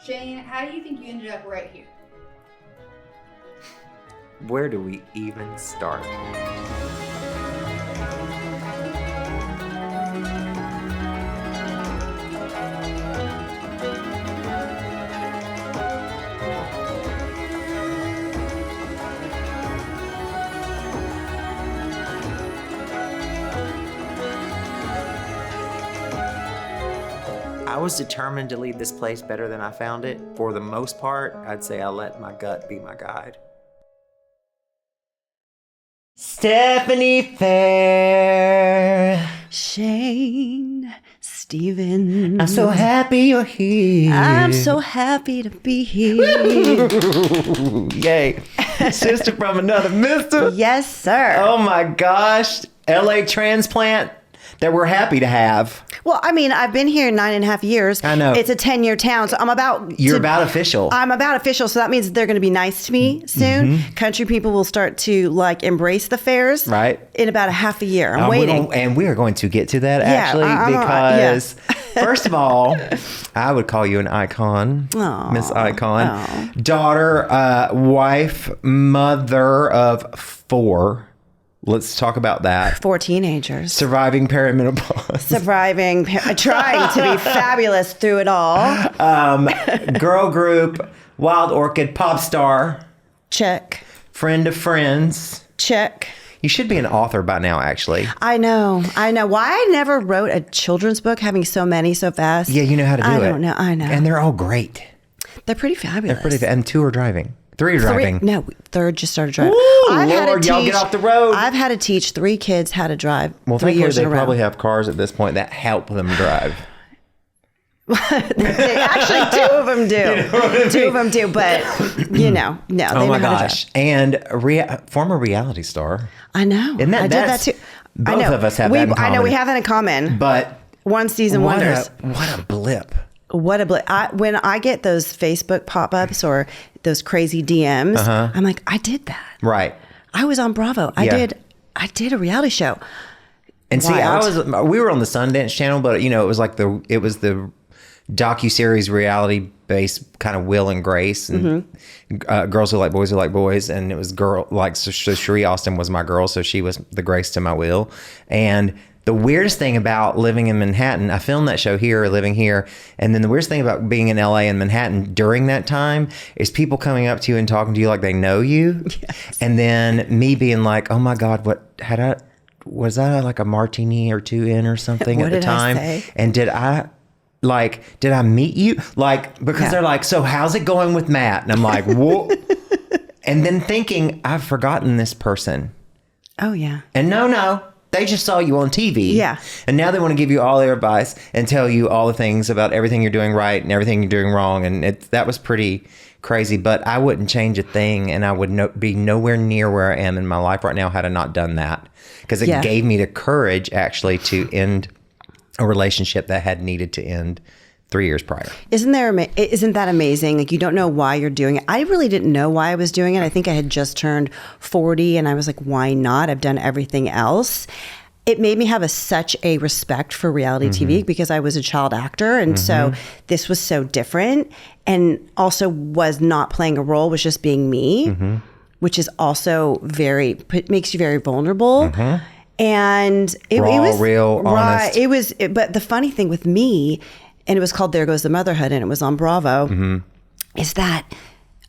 Shane, how do you think you ended up right here? Where do we even start? I was determined to leave this place better than I found it. For the most part, I'd say I let my gut be my guide. Stefanie Fair. Shane Stevens. I'm so happy you're here. I'm so happy to be here. Yay. Sister from another mister. Yes, sir. Oh my gosh. LA transplant that we're happy to have. Well, I mean, I've been here 9.5 years. I know. It's a 10-year town, so I'm about... You're about official. I'm about official, so that means they're going to be nice to me soon. Mm-hmm. Country people will start to, like, embrace the fairs. Right. In about a half a year. I'm waiting. And we are going to get to that, Yeah, actually, because, first of all, I would call you an icon. Aw. Miss Icon. Aw. Daughter, wife, mother of 4. Let's talk about that. 4 teenagers. Surviving perimenopause. Surviving, trying to be fabulous through it all. Girl group, Wild Orchid, pop star, Check. friend of friends. Check. You should be an author by now, actually. I know. Why I never wrote a children's book, having so many so fast. Yeah, you know how to do it. I don't know. I know. And they're all great. They're pretty fabulous. And 2 are driving. 3 are driving. No, 3rd just started driving. Ooh, Lord, y'all get off the road. I've had to teach 3 kids how to drive. Well, 3 thankfully years they in a row. probably have cars at this point that help them drive. Actually, 2 of them do. You know what I mean? 2 of them do, but no, they know Oh my how gosh! to drive. And former reality star. I know. Isn't that, I did that too. Both of us have that in common. I know we have that in common. But One season wonders. What a blip! What a blip. When I get those Facebook pop-ups or those crazy DMs, I'm like, I did that. Right. I was on Bravo. Yeah. I did a reality show. And see, Wild. we were on the Sundance Channel, but it was like the docuseries reality based kind of Will and Grace and Girls Who Like Boys, and it was so Cherie Austin was my girl, so she was the Grace to my Will. And the weirdest thing about living in Manhattan, I filmed that show here, living here, and then the weirdest thing about being in LA and Manhattan during that time is people coming up to you and talking to you like they know you. Yes. And then me being like, oh my God, was that like a martini or 2 in or something What at the did I time? say? And did I meet you? Like, because Yeah. they're like, so how's it going with Matt? And I'm like, whoa. And then thinking, I've forgotten this person. Oh, yeah. And no, they just saw you on TV. Yeah. And now they want to give you all their advice and tell you all the things about everything you're doing right and everything you're doing wrong. And that was pretty crazy, but I wouldn't change a thing. And I would be nowhere near where I am in my life right now had I not done that. Because it gave me the courage actually to end a relationship that had needed to end 3 years prior. Isn't that amazing? Like, you don't know why you're doing it. I really didn't know why I was doing it. I think I had just turned 40 and I was like, why not? I've done everything else. It made me have such a respect for reality TV because I was a child actor. And so this was so different, and also was not playing a role, was just being me, which is also makes you very vulnerable. And it was real, honest. But the funny thing with me, and it was called There Goes the Motherhood, and it was on Bravo, is that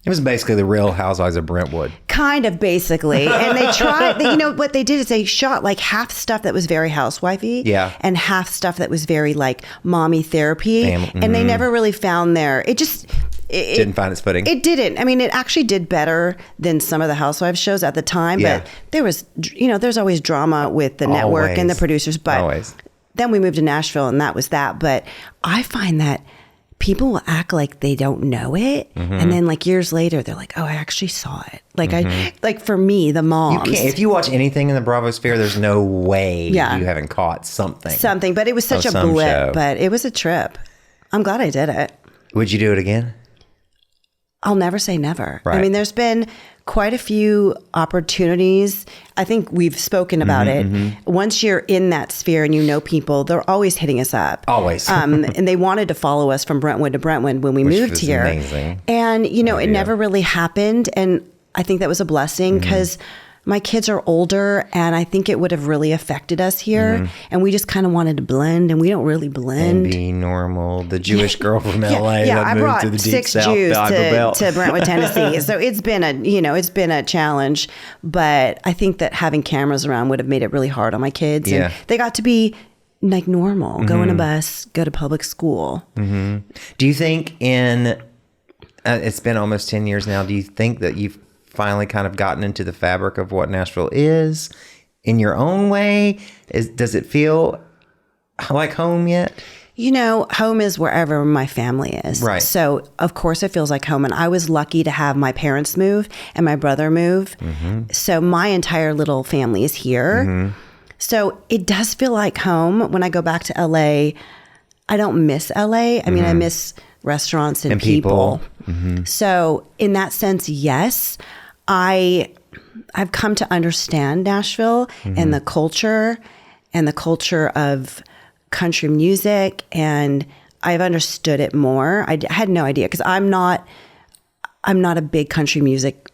it was basically the Real Housewives of Brentwood. kind of basically. And they tried, what they did is they shot like half stuff that was very housewifey, and half stuff that was very like mommy therapy. And they never really found it didn't find its footing. It didn't. I mean, it actually did better than some of the Housewives shows at the time, but there was, there's always drama with the network and the producers. But then we moved to Nashville, and that was that. But I find that people will act like they don't know it, and then like years later, they're like, "Oh, I actually saw it." Like for me, the moms. You can't, if you watch anything in the Bravo sphere, there's no way you haven't caught something. But it was such a blip. Show. But it was a trip. I'm glad I did it. Would you do it again? I'll never say never. Right. I mean, there's been quite a few opportunities. I think we've spoken about it. Once you're in that sphere and you know people, they're always hitting us up. Always. And they wanted to follow us from Brentwood to Brentwood when we moved was here. amazing. And, it never really happened. And I think that was a blessing because my kids are older and I think it would have really affected us here. And we just kind of wanted to blend, and we don't really blend. And be normal. The Jewish girl from LA Yeah, that I moved brought to the deep 6 south, Jews the Bible Belt. to Brentwood, Tennessee. So it's been a challenge, but I think that having cameras around would have made it really hard on my kids. Yeah. And they got to be like normal, go on a bus, go to public school. Do you think it's been almost 10 years now, do you think that you've finally kind of gotten into the fabric of what Nashville is in your own way? Does it feel like home yet? Home is wherever my family is. Right. So, of course, it feels like home. And I was lucky to have my parents move and my brother move. So my entire little family is here. So it does feel like home. When I go back to LA, I don't miss LA. I mean, I miss restaurants and people. So in that sense, yes, I've come to understand Nashville and the culture of country music, and I've understood it more. I had no idea because I'm not a big country music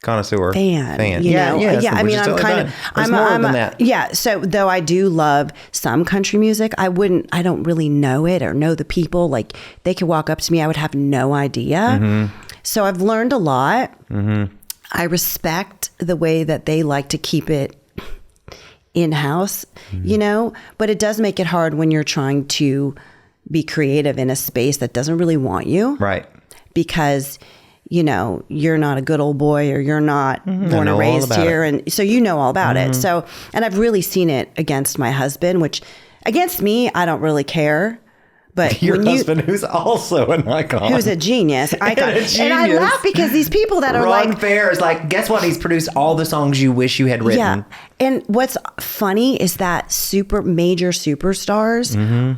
Connoisseur fan. Yeah. I mean, I'm kind of, I'm than that. Yeah. So though I do love some country music, I don't really know it or know the people. Like they could walk up to me, I would have no idea. So I've learned a lot. I respect the way that they like to keep it in-house, but it does make it hard when you're trying to be creative in a space that doesn't really want you. Right. Because you're not a good old boy, or you're not born and raised here. And so all about it. So, and I've really seen it against my husband, which against me, I don't really care. But your husband, who's also an icon. Who's a genius. And I laugh because these people that are Ron Fair is like, guess what? He's produced all the songs you wish you had written. Yeah. And what's funny is that major superstars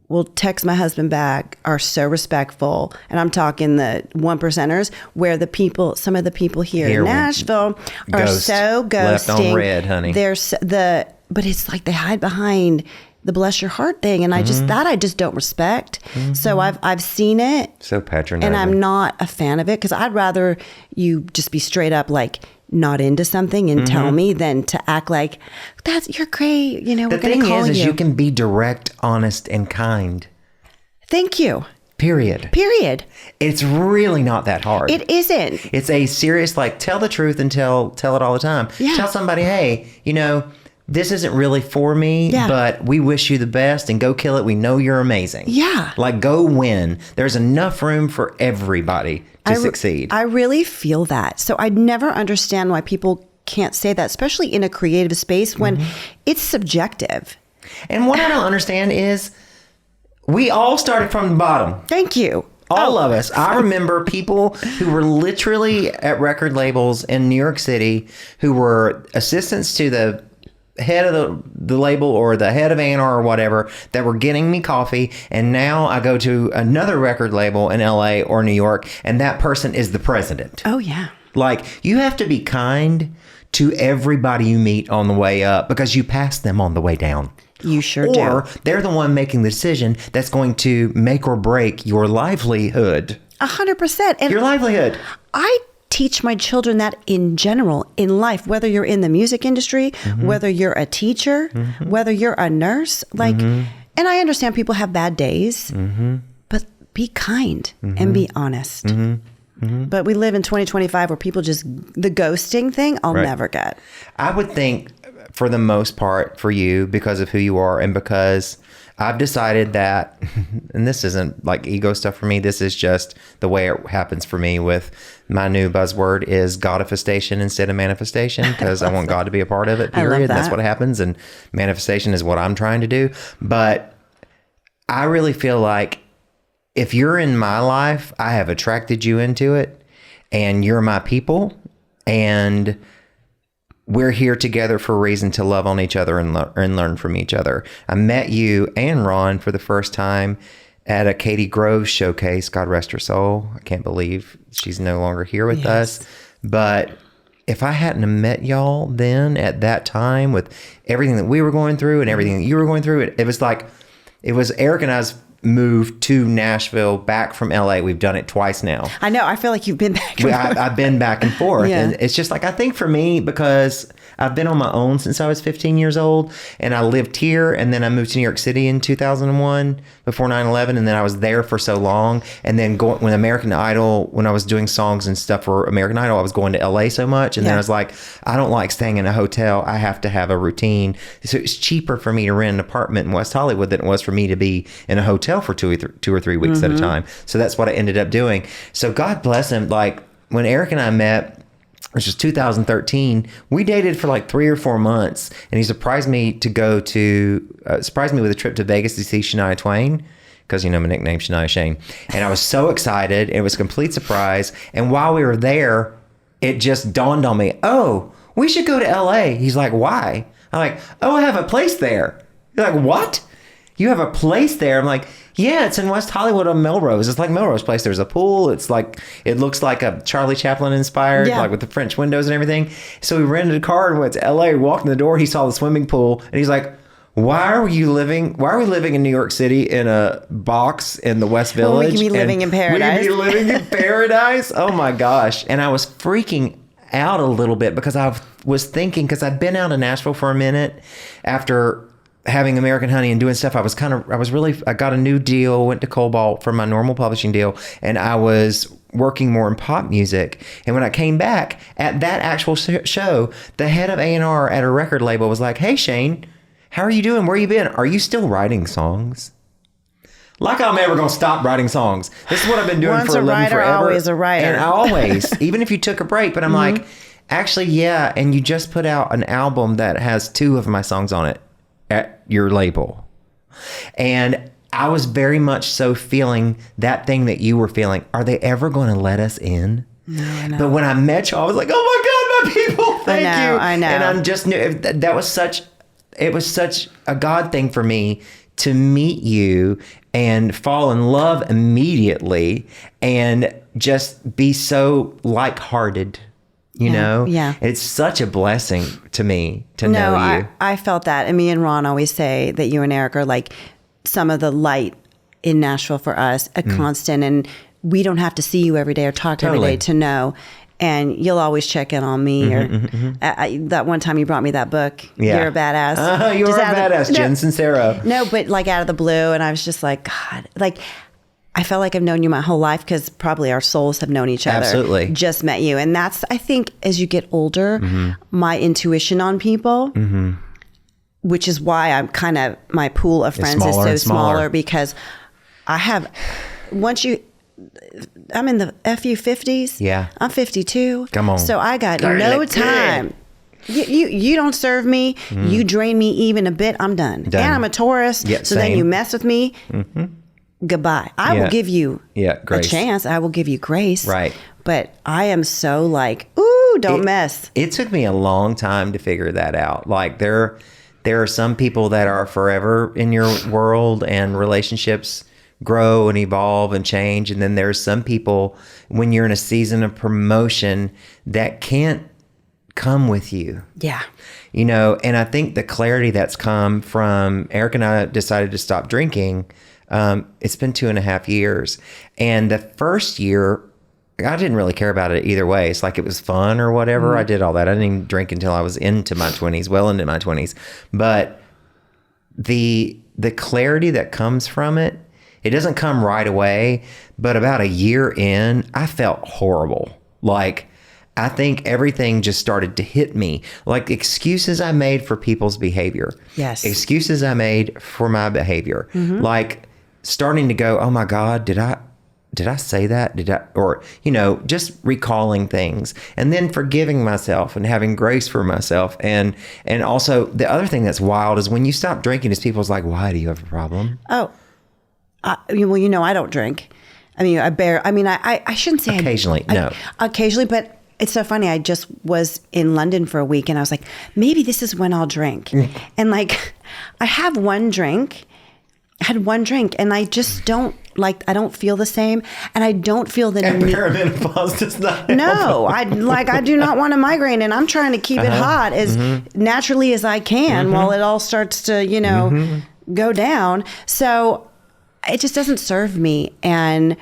will text my husband back, are so respectful. And I'm talking the 1%ers, where some of the people here in Nashville are so ghosting. Left on red, honey. But it's like they hide behind the bless your heart thing. And I just don't respect. So I've seen it. So patronizing. And I'm not a fan of it because I'd rather you just be straight up like not into something and tell me than to act like you're great. We're the going to call thing is you. you can be direct, honest, and kind. Thank you. Period. It's really not that hard. It isn't. It's a serious, tell the truth and tell it all the time. Yeah. Tell somebody, hey, this isn't really for me, but we wish you the best and go kill it. We know you're amazing. Yeah. Go win. There's enough room for everybody to succeed. I really feel that. So I'd never understand why people can't say that, especially in a creative space when it's subjective. And what I don't understand is we all started from the bottom. Thank you. All of us. I remember people who were literally at record labels in New York City who were assistants to the head of the label or the head of A&R or whatever that were getting me coffee, and now I go to another record label in LA or New York and that person is the president. Oh yeah. You have to be kind to everybody you meet on the way up because you pass them on the way down. You sure do. Or they're the one making the decision that's going to make or break your livelihood. 100%. And your livelihood. I teach my children that in general, in life, whether you're in the music industry, whether you're a teacher, whether you're a nurse, and I understand people have bad days, but be kind and be honest. But we live in 2025 where people the ghosting thing, I'll never get. I would think for the most part for you, because of who you are and because I've decided that, and this isn't ego stuff for me, this is just the way it happens for me with my new buzzword is Godifestation instead of manifestation, because I want God to be a part of it, period. I love that. That's what happens, and manifestation is what I'm trying to do. But I really feel like if you're in my life, I have attracted you into it, and you're my people, and we're here together for a reason to love on each other and learn from each other. I met you and Ron for the first time at a Katie Groves showcase. God rest her soul. I can't believe she's no longer here with us. But if I hadn't have met y'all then at that time with everything that we were going through and everything that you were going through, it was like, it was Eric and I's move to Nashville back from LA. We've done it twice now. I know. I feel like you've been back and forth. I've been back and forth. Yeah. And it's just like, I think for me, because I've been on my own since I was 15 years old, and I lived here, and then I moved to New York City in 2001 before 9/11, and then I was there for so long. And then when American Idol, when I was doing songs and stuff for American Idol, I was going to LA so much, and then I was like, I don't like staying in a hotel. I have to have a routine. So it's cheaper for me to rent an apartment in West Hollywood than it was for me to be in a hotel for 2 or 3 weeks at a time. So that's what I ended up doing. So God bless him. Like when Eric and I met, which was 2013, we dated for like 3 or 4 months, and he surprised me with a trip to Vegas to see Shania Twain, because my nickname Shania Shane, and I was so excited. It was a complete surprise, and while we were there, it just dawned on me, oh, we should go to LA. He's like, why? I'm like, oh, I have a place there. You're like, what? You have a place there? I'm like, yeah, it's in West Hollywood on Melrose. It's like Melrose Place. There's a pool. It's like, it looks like a Charlie Chaplin inspired, like with the French windows and everything. So we rented a car and went to LA. We walked in the door. He saw the swimming pool, and he's like, why are we living in New York City in a box in the West Village? We can be living in paradise. We can be living in paradise. Oh my gosh. And I was freaking out a little bit because I was thinking, because I'd been out in Nashville for a minute after having American Honey and doing stuff. I got a new deal, went to Cobalt for my normal publishing deal, and I was working more in pop music. And when I came back at that actual show, the head of A&R at a record label was like, hey, Shane, how are you doing? Where you been? Are you still writing songs? Like I'm ever going to stop writing songs. This is what I've been doing Once for a living writer, forever. always a writer. And always, even if you took a break. But I'm like, actually, yeah. And you just put out an album that has 2 of my songs on it at your label. And I was very much so feeling that thing that you were feeling. Are they ever going to let us in? No, I know. But when I met you, I was like, oh my God, my people, thank you. I know. And I just knew that was it was such a God thing for me to meet you and fall in love immediately and just be so like-hearted. You know? Yeah. It's such a blessing to me to know you. I felt that. And me and Ron always say that you and Eric are like some of the light in Nashville for us, a constant. And we don't have to see you every day or talk every day to know. And you'll always check in on me. That one time you brought me that book. Yeah. You're a badass. You're a badass, Jen Sincero. No, but like out of the blue. And I was just like, God, like, I felt like I've known you my whole life because probably our souls have known each other. Absolutely. Just met you. And that's, I think, as you get older, my intuition on people, which is why I'm kind of, my pool of friends is so smaller because I have, I'm in the FU 50s. Yeah. I'm 52. Come on. So I got no time. You don't serve me. You drain me even a bit. I'm done. And I'm a Taurus. Yeah, so then you mess with me. Goodbye. I will give you a chance. I will give you grace. Right. But I am so like, ooh, don't mess. It took me a long time to figure that out. Like there are some people that are forever in your world and relationships grow and evolve and change. And then there's some people when you're in a season of promotion that can't come with you. Yeah. And I think the clarity that's come from Eric and I decided to stop drinking. It's been 2.5 years. And the first year, I didn't really care about it either way. It's like it was fun or whatever. I did all that. I didn't even drink until I was into my 20s, well into my 20s. But the clarity that comes from it, it doesn't come right away. But about a year in, I felt horrible. Like, I think everything just started to hit me. Like excuses I made for people's behavior. Yes. Excuses I made for my behavior. Like starting to go, oh my God, did I say that? Just recalling things and then forgiving myself and having grace for myself. And also the other thing that's wild is when you stop drinking is people's like, why do you have a problem? Oh, I don't drink. I shouldn't say occasionally. Occasionally, but it's so funny. I just was in London for a week and I was like, maybe this is when I'll drink. And like, I have one drink had one drink, and I just don't I don't feel the same, and I don't feel the And need. perimenopause does not. No, I do not want a migraine, and I'm trying to keep it hot as naturally as I can while it all starts to, go down. So it just doesn't serve me, and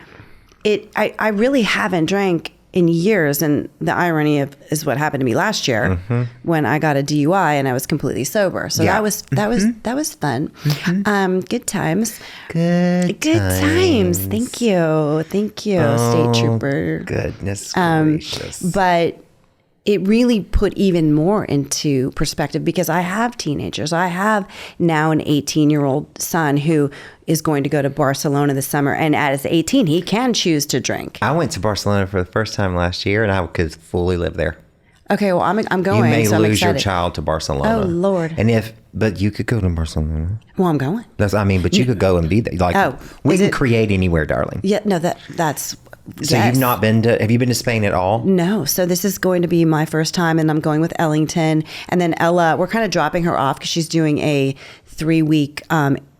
I really haven't drank in years. And the irony is what happened to me last year when I got a DUI and I was completely sober. So that was fun. Good times. Good times. Thank you, State Trooper. Goodness gracious. But it really put even more into perspective because I have teenagers. I have now an 18-year-old son who is going to go to Barcelona this summer. And as 18, he can choose to drink. I went to Barcelona for the first time last year, and I could fully live there. Okay, well, I'm going. You may so I'm lose your excited. child to Barcelona. Oh, Lord. But you could go to Barcelona. Well, I'm going. But you could go and be there. We can create anywhere, darling. Yeah, no, that's... So yes. you've not been to, have you been to Spain at all? No. So this is going to be my first time, and I'm going with Ellington. And then Ella, we're kind of dropping her off because she's doing a 3-week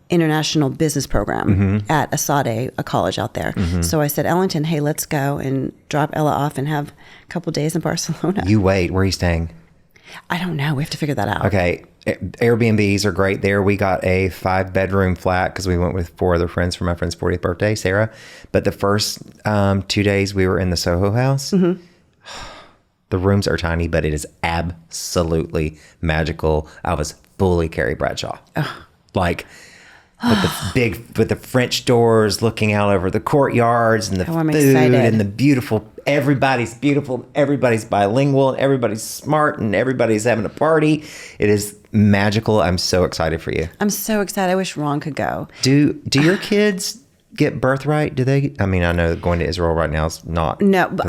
international business program at Asade, a college out there. So I said, Ellington, hey, let's go and drop Ella off and have a couple days in Barcelona. You wait. Where are you staying? I don't know. We have to figure that out. Okay. Airbnbs are great there. We got a 5-bedroom flat because we went with 4 other friends for my friend's 40th birthday, Sarah. But the first 2 days we were in the Soho house. The rooms are tiny, but it is absolutely magical. I was fully Carrie Bradshaw. With the French doors looking out over the courtyards and the I'm food excited. and the beautiful. Everybody's beautiful. Everybody's bilingual. And everybody's smart and everybody's having a party. It is magical. I'm so excited for you. I'm so excited. I wish Ron could go. Do your kids get birthright? Do they? I mean, I know going to Israel right now is not. No, but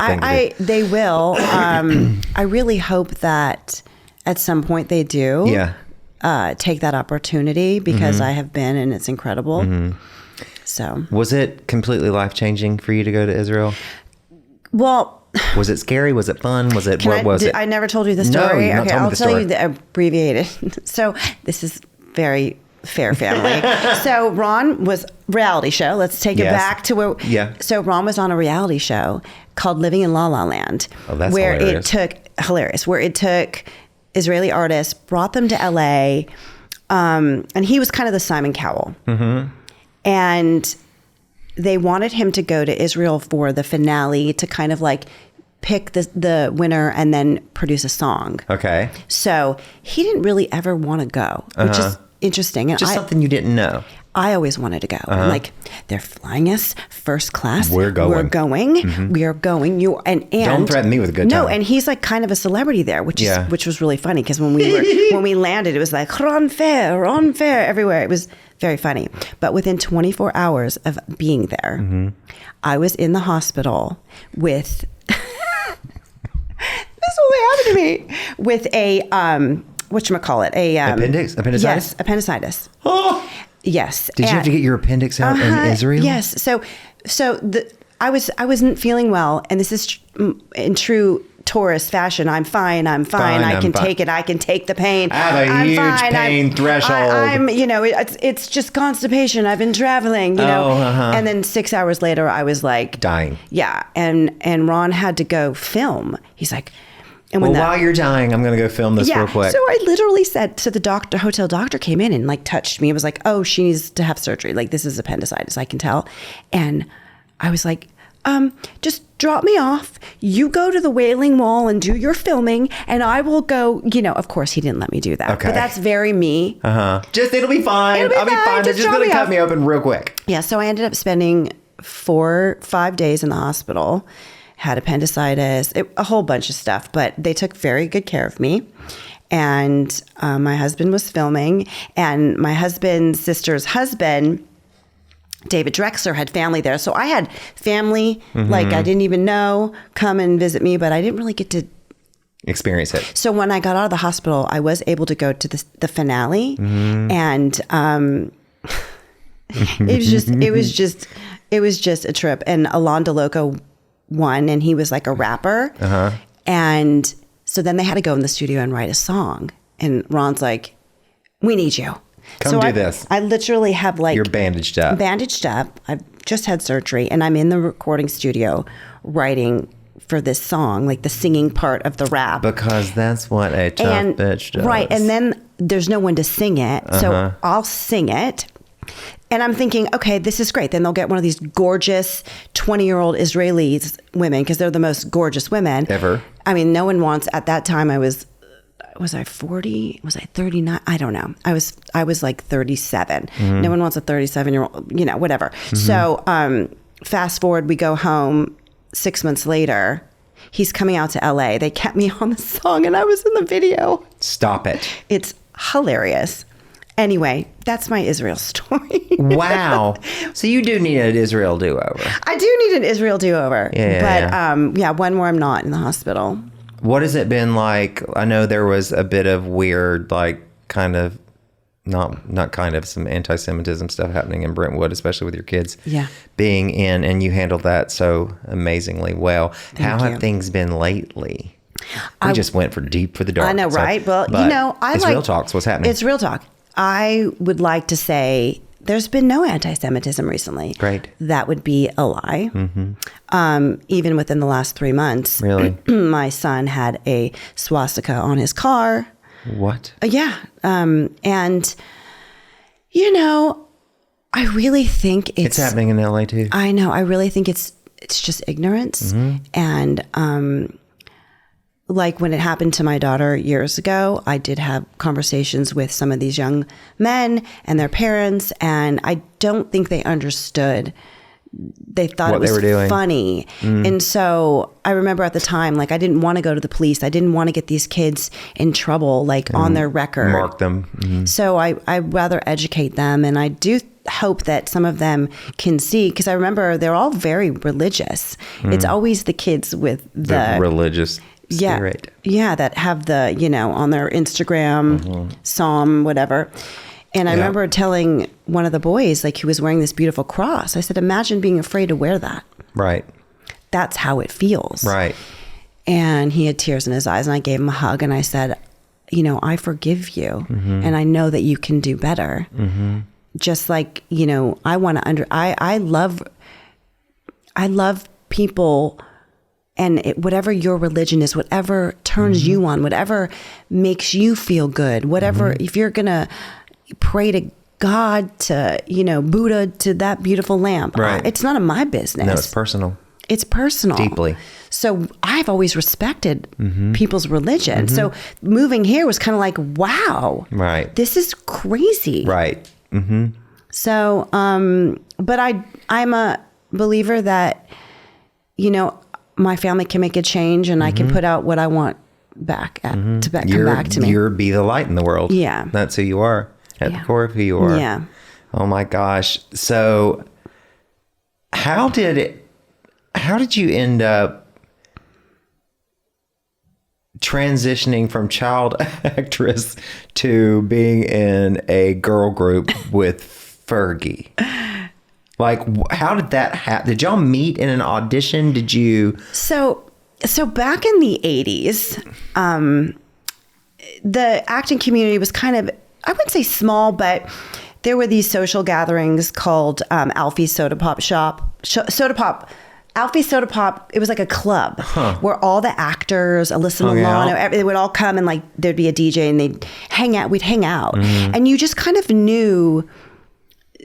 they will. I really hope that at some point they do. Yeah. Take that opportunity because I have been, and it's incredible. So, was it completely life-changing for you to go to Israel? Well, was it scary? Was it fun? Was it? I never told you the story. No, you're not Okay, telling me I'll the tell story. you the abbreviated. So this is very Fair family. So Ron was reality show. Let's take it back to where. Yeah. So Ron was on a reality show called Living in La La Land. Oh, that's where hilarious. Where it took Israeli artists, brought them to LA, and he was kind of the Simon Cowell. Mm-hmm. And they wanted him to go to Israel for the finale to kind of like pick the winner and then produce a song. Okay. So he didn't really ever want to go, which is interesting. And just something you didn't know. I always wanted to go. I'm like, they're flying us first class. We're going. We're going. Mm-hmm. We are going. And don't threaten me with a good time. No, and he's like kind of a celebrity there, which was really funny because when we landed, it was like Ron Fair everywhere. It was very funny. But within 24 hours of being there, I was in the hospital with. This only happened to me with a whatchamacallit, appendicitis. Yes, appendicitis. Oh. Yes. Did you have to get your appendix out in Israel? Yes. So I wasn't feeling well, and this is in true tourist fashion. I'm fine. I can take it. I can take the pain. I have a huge pain threshold. I'm it's just constipation. I've been traveling, And then 6 hours later, I was like dying. Yeah, and Ron had to go film. He's like. And while you're dying, I'm going to go film this real quick. So I literally said, so the hotel doctor came in and like touched me. It was like, oh, she needs to have surgery. Like this is appendicitis, I can tell. And I was like, just drop me off. You go to the Wailing Wall and do your filming and I will go, of course he didn't let me do that. Okay. But that's very me. It'll be fine. I'll be fine. They're just going to cut me open real quick. Yeah. So I ended up spending 4-5 days in the hospital. Had appendicitis, a whole bunch of stuff, but they took very good care of me. And my husband was filming, and my husband's sister's husband, David Drexler, had family there. So I had family, like I didn't even know, come and visit me, but I didn't really get to experience it. So when I got out of the hospital, I was able to go to the finale, and it was just a trip. And Alain DeLoco won, and he was like a rapper. And so then they had to go in the studio and write a song. And Ron's like, we need you. Come do this. I literally have like... You're bandaged up. Bandaged up. I've just had surgery, and I'm in the recording studio writing for this song, like the singing part of the rap. Because that's what a tough bitch does. Right, and then there's no one to sing it, so I'll sing it. And I'm thinking, okay, this is great. Then they'll get one of these gorgeous 20-year-old Israeli women, because they're the most gorgeous women. Ever. I mean, no one wants, at that time I was I 40? Was I 39? I don't know. I was like 37. Mm-hmm. No one wants a 37-year-old, whatever. Mm-hmm. So fast forward, we go home 6 months later. He's coming out to LA. They kept me on the song and I was in the video. Stop it. It's hilarious. Anyway, that's my Israel story. Wow. So you do need an Israel do-over. I do need an Israel do-over. Yeah. But one where I'm not in the hospital. What has it been like? I know there was a bit of weird, like, kind of, not kind of, some anti-Semitism stuff happening in Brentwood, especially with your kids being in, and you handled that so amazingly well. How have things been lately? We just went deep for the dark. I know, right? Well, it's real talks. What's happening? It's real talk. I would like to say there's been no anti-Semitism recently. Great. That would be a lie. Mm-hmm. Even within the last 3 months. Really? My son had a swastika on his car. What? Yeah. And, I really think it's happening in LA too. I know. I really think it's just ignorance. Mm-hmm. And, like when it happened to my daughter years ago, I did have conversations with some of these young men and their parents, and I don't think they understood. They thought it was funny. Mm. And so I remember at the time, like, I didn't want to go to the police. I didn't want to get these kids in trouble, like, on their record. Mark them. Mm-hmm. So I'd rather educate them. And I do hope that some of them can see, because I remember they're all very religious. Mm. It's always the kids with the religious spirit. Yeah, that have the, on their Instagram, Psalm, whatever. And I remember telling one of the boys, like, he was wearing this beautiful cross. I said, imagine being afraid to wear that. Right. That's how it feels. Right. And he had tears in his eyes, and I gave him a hug, and I said, I forgive you, and I know that you can do better. Mm-hmm. Just like, I want to I love people. And whatever your religion is, whatever turns you on, whatever makes you feel good, whatever, if you're going to pray to God, to, Buddha, to that beautiful lamp, right. It's none of my business. No, it's personal. It's personal. Deeply. So I've always respected people's religion. Mm-hmm. So moving here was kind of like, wow. Right. This is crazy. Right. Mm-hmm. So, but I'm a believer that, my family can make a change, and I can put out what I want back come back to me. You're be the light in the world. Yeah. That's who you are at the core of who you are. Yeah. Oh my gosh. So how did you end up transitioning from child actress to being in a girl group with Fergie? Like, how did that happen? Did y'all meet in an audition? Did you? So back in the 80s, the acting community was kind of, I wouldn't say small, but there were these social gatherings called Alfie's Soda Pop Shop. Alfie's Soda Pop, it was like a club where all the actors, Alyssa Milano, they would all come, and like there'd be a DJ and they'd hang out. We'd hang out. Mm-hmm. And you just kind of knew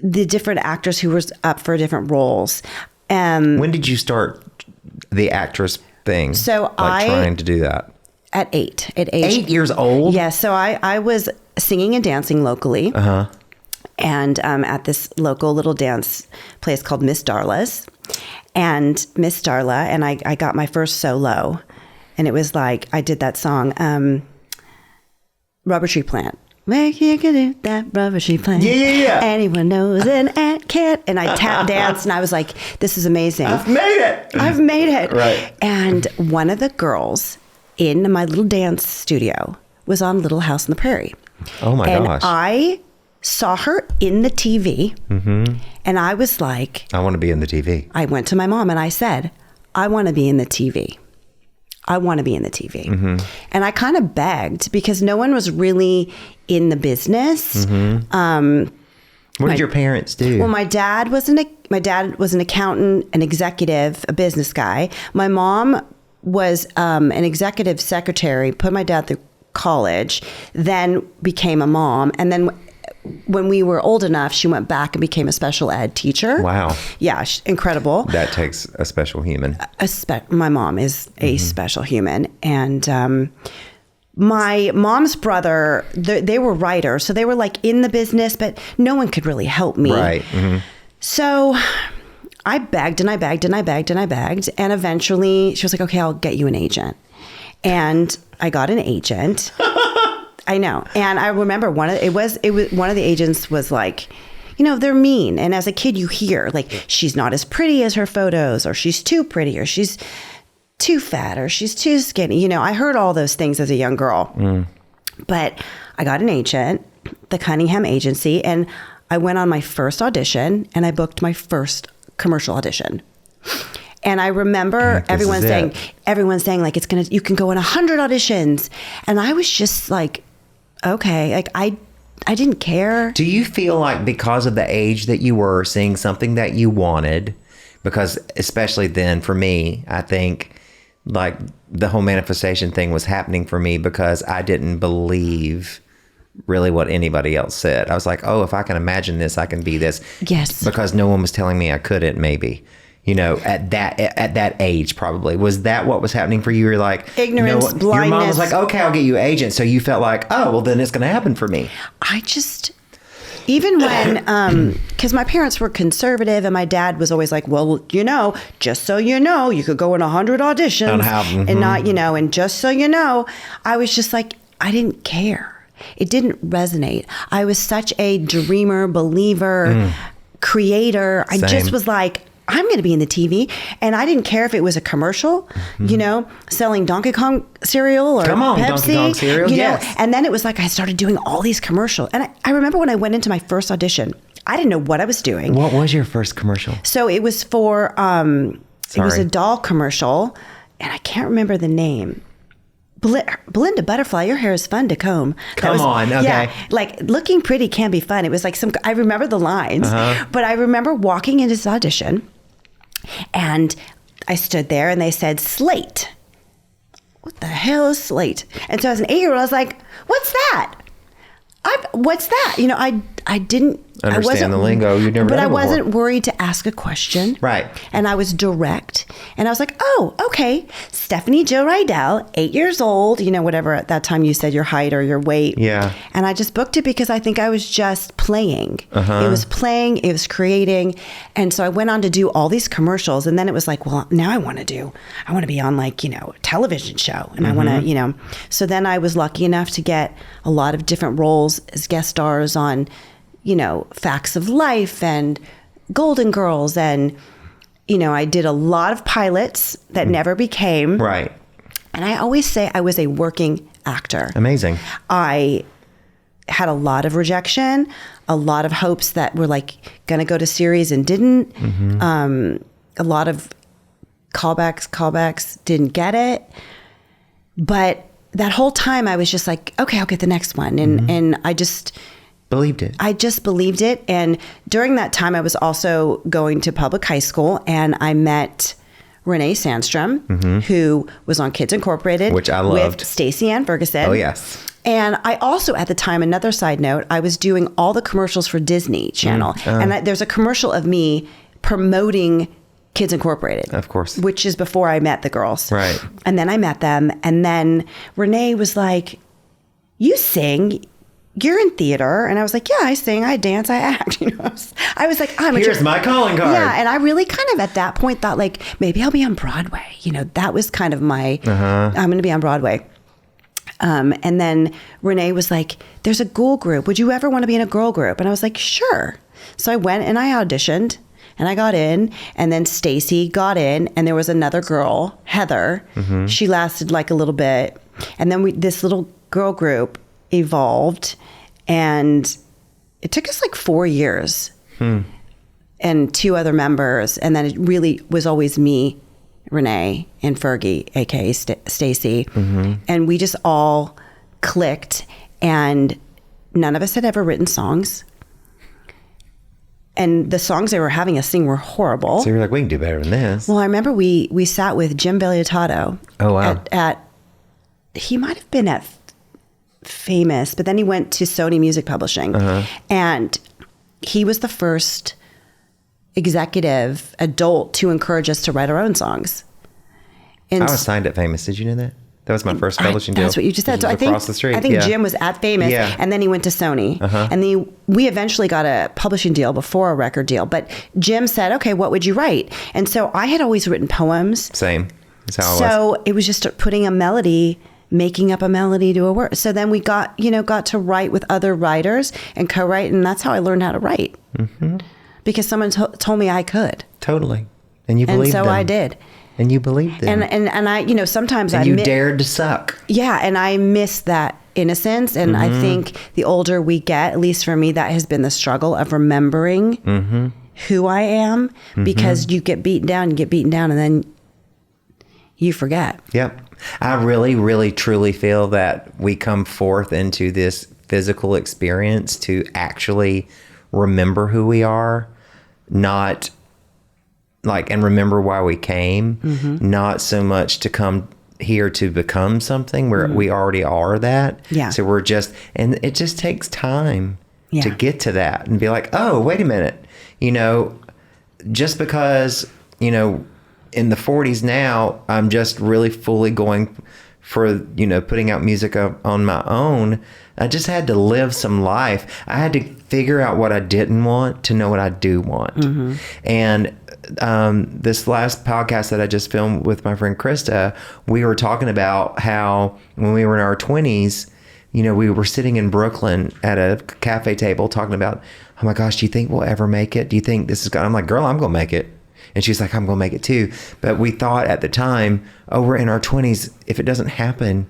the different actors who were up for different roles. When did you start the actress thing? So trying to do that? At age 8 years old? Yeah. So I was singing and dancing locally. Uh-huh. And at this local little dance place called Miss Darla's. And Miss Darla, and I got my first solo. And it was like, I did that song, Rubber Tree Plant. Make you can do that rubber tree plant. Yeah. Anyone knows an ant can't. And I tap danced, and I was like, this is amazing. I've made it. Right. And one of the girls in my little dance studio was on Little House on the Prairie. Oh my gosh. And I saw her in the TV, and I was like, I want to be in the TV. I went to my mom and I said, I want to be in the TV. I want to be in the TV. And I kind of begged because no one was really in the business. What did your parents do? Well, my dad was an accountant, an executive, a business guy. My mom was an executive secretary, put my dad through college, then became a mom. And then when we were old enough, she went back and became a special ed teacher. Wow. Yeah, incredible. That takes a special human. My mom is a special human. And my mom's brother, they were writers. So they were like in the business, but no one could really help me. Right. So I begged and I begged and I begged and I begged. And eventually she was like, okay, I'll get you an agent. And I got an agent. I know. And I remember one of the agents was like, you know, they're mean. And as a kid, you hear like, she's not as pretty as her photos, or she's too pretty, or she's too fat, or she's too skinny. You know, I heard all those things as a young girl. But I got an agent, the Cunningham agency, and I went on my first audition and I booked my first commercial audition. And I remember everyone saying like, you can go in 100 auditions. And I was just like, okay, like I didn't care. Do you feel like because of the age that you were seeing something that you wanted, because especially then for me, I think like the whole manifestation thing was happening for me because I didn't believe really what anybody else said. I was like, oh, if I can imagine this, I can be this. Yes. Because no one was telling me I couldn't, maybe. You know, at that age, probably. Was that what was happening for you? You're like, ignorance, blindness. Your mom was like, okay, I'll get you an agent. So you felt like, oh, well, then it's going to happen for me. I just, even when, because my parents were conservative and my dad was always like, well, you know, just so you know, you could go in 100 auditions and not, you know, and just so you know, I was just like, I didn't care. It didn't resonate. I was such a dreamer, believer, creator. I just was like, I'm going to be in the TV. And I didn't care if it was a commercial, you know, selling Donkey Kong cereal or Pepsi. Donkey Kong cereal, you yes. know? And then it was like I started doing all these commercials. And I remember when I went into my first audition, I didn't know what I was doing. What was your first commercial? So it was for, it was a doll commercial. And I can't remember the name. Belinda Butterfly, your hair is fun to comb. Come on, okay. Yeah, like looking pretty can be fun. It was like I remember the lines, but I remember walking into this audition and I stood there and they said, Slate. What the hell is Slate? And so as an 8-year-old, I was like, what's that? What's that? You know, I didn't understand the lingo. You'd never. But I wasn't worried to ask a question. Right. And I was direct. And I was like, oh, okay. Stefanie Jo Rydell, 8 years old. You know, whatever at that time you said your height or your weight. Yeah. And I just booked it because I think I was just playing. It was playing. It was creating. And so I went on to do all these commercials. And then it was like, well, now I want to be on like, you know, a television show. And I want to, you know. So then I was lucky enough to get a lot of different roles as guest stars on, you know, Facts of Life and Golden Girls. And, you know, I did a lot of pilots that never became. Right. And I always say I was a working actor. Amazing. I had a lot of rejection, a lot of hopes that were like going to go to series and didn't. A lot of callbacks, didn't get it. But that whole time I was just like, okay, I'll get the next one. And I just believed it. I just believed it. And during that time, I was also going to public high school and I met Renee Sandstrom, who was on Kids Incorporated. Which I loved. With Stacey Ann Ferguson. Oh, yes. And I also, at the time, another side note, I was doing all the commercials for Disney Channel. And there's a commercial of me promoting Kids Incorporated. Of course. Which is before I met the girls. Right. And then I met them. And then Renee was like, you sing, you're in theater. And I was like, yeah, I sing, I dance, I act. You know, I was like, here's my calling card. Yeah. And I really kind of at that point thought like, maybe I'll be on Broadway. You know, that was kind of my, I'm going to be on Broadway. And then Renee was like, there's a girl group. Would you ever want to be in a girl group? And I was like, sure. So I went and I auditioned. And I got in, and then Stacy got in, and there was another girl, Heather. She lasted like a little bit. And then this little girl group evolved, and it took us like 4 years and 2 other members. And then it really was always me, Renee and Fergie, aka Stacy, and we just all clicked. And none of us had ever written songs. And the songs they were having us sing were horrible. So you're like, we can do better than this. Well, I remember we sat with Jim Belliotado. Oh, wow. He might have been at Famous, but then he went to Sony Music Publishing. And he was the first executive adult to encourage us to write our own songs. And I was signed at Famous. Did you know that? That was my first publishing deal. That's what you just said. So across the street. I think Jim was at Famous, and then he went to Sony. And then we eventually got a publishing deal before a record deal. But Jim said, okay, what would you write? And so I had always written poems. Same. That's how So it was just putting a melody, making up a melody to a word. So then we got to write with other writers and co-write. And that's how I learned how to write. Because someone told me I could. Totally. And you believed them. And so I did. And you believed them. And I, sometimes and you dared to suck. Yeah, and I miss that innocence. And I think the older we get, at least for me, that has been the struggle of remembering who I am, because you get beaten down, and then you forget. Yep. I really, really, truly feel that we come forth into this physical experience to actually remember who we are, not and remember why we came, not so much to come here to become something where we already are that. Yeah. So we're just, and it just takes time to get to that and be like, oh, wait a minute, just because, in the 40s now, I'm just really fully going for, putting out music on my own. I just had to live some life. I had to figure out what I didn't want to know what I do want. And this last podcast that I just filmed with my friend Krista, we were talking about how when we were in our 20s, we were sitting in Brooklyn at a cafe table talking about, oh my gosh, do you think we'll ever make it? Do you think this is going to, I'm like, girl, I'm going to make it. And she's like, I'm going to make it too. But we thought at the time, oh, we're in our 20s. If it doesn't happen,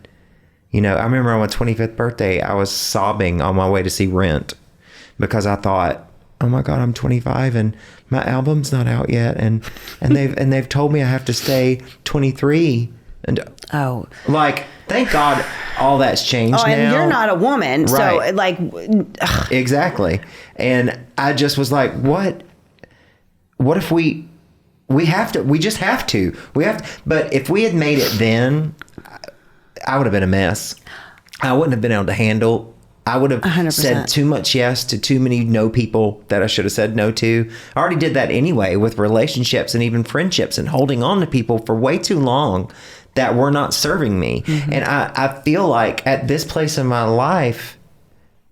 I remember on my 25th birthday, I was sobbing on my way to see Rent because I thought, oh my God, I'm 25 and my album's not out yet. And they've told me I have to stay 23. And thank God all that's changed now. And you're not a woman. Right. So exactly. And I just was like, what if we just have to, but if we had made it then, I would have been a mess. I wouldn't have been able to handle. I would have 100%. said too much yes to too many no people that I should have said no to. I already did that anyway with relationships and even friendships and holding on to people for way too long that were not serving me. And I feel like at this place in my life,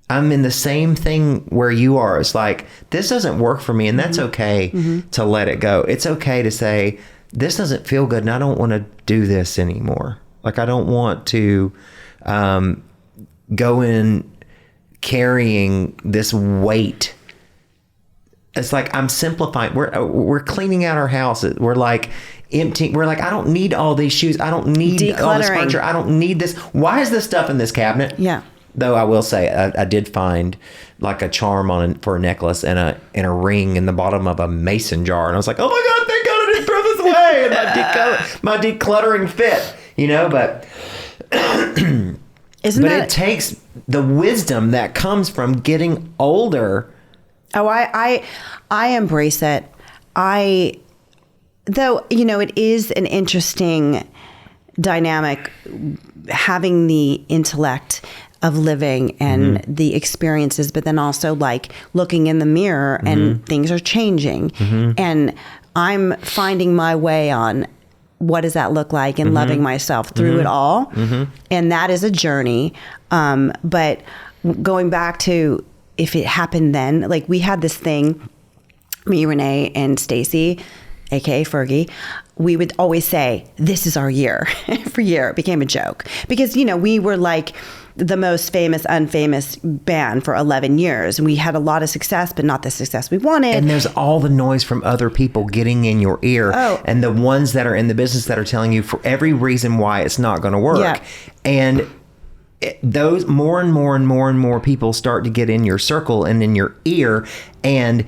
I'm in the same thing where you are. It's like, this doesn't work for me, and that's okay to let it go. It's okay to say, this doesn't feel good and I don't want to do this anymore. I don't want to go in carrying this weight. It's like I'm simplifying. We're cleaning out our house. We're emptying. We're I don't need all these shoes. I don't need all this furniture. I don't need this. Why is this stuff in this cabinet? Yeah. Though I will say I did find a charm for a necklace and a ring in the bottom of a mason jar, and I was like, oh my God, thank God I didn't throw this away. And my decluttering fit. But it takes the wisdom that comes from getting older. Oh, I embrace it. Though, it is an interesting dynamic having the intellect of living and the experiences, but then also looking in the mirror and things are changing. And I'm finding my way on what does that look like and loving myself through it all. And that is a journey. But going back to if it happened then, we had this thing, me, Renee, and Stacy, aka Fergie, we would always say, this is our year. Every year it became a joke because, we were the most famous, unfamous band for 11 years. And we had a lot of success, but not the success we wanted. And there's all the noise from other people getting in your ear. Oh. And the ones that are in the business that are telling you for every reason why it's not going to work. Yeah. And those more and more and more and more people start to get in your circle and in your ear. And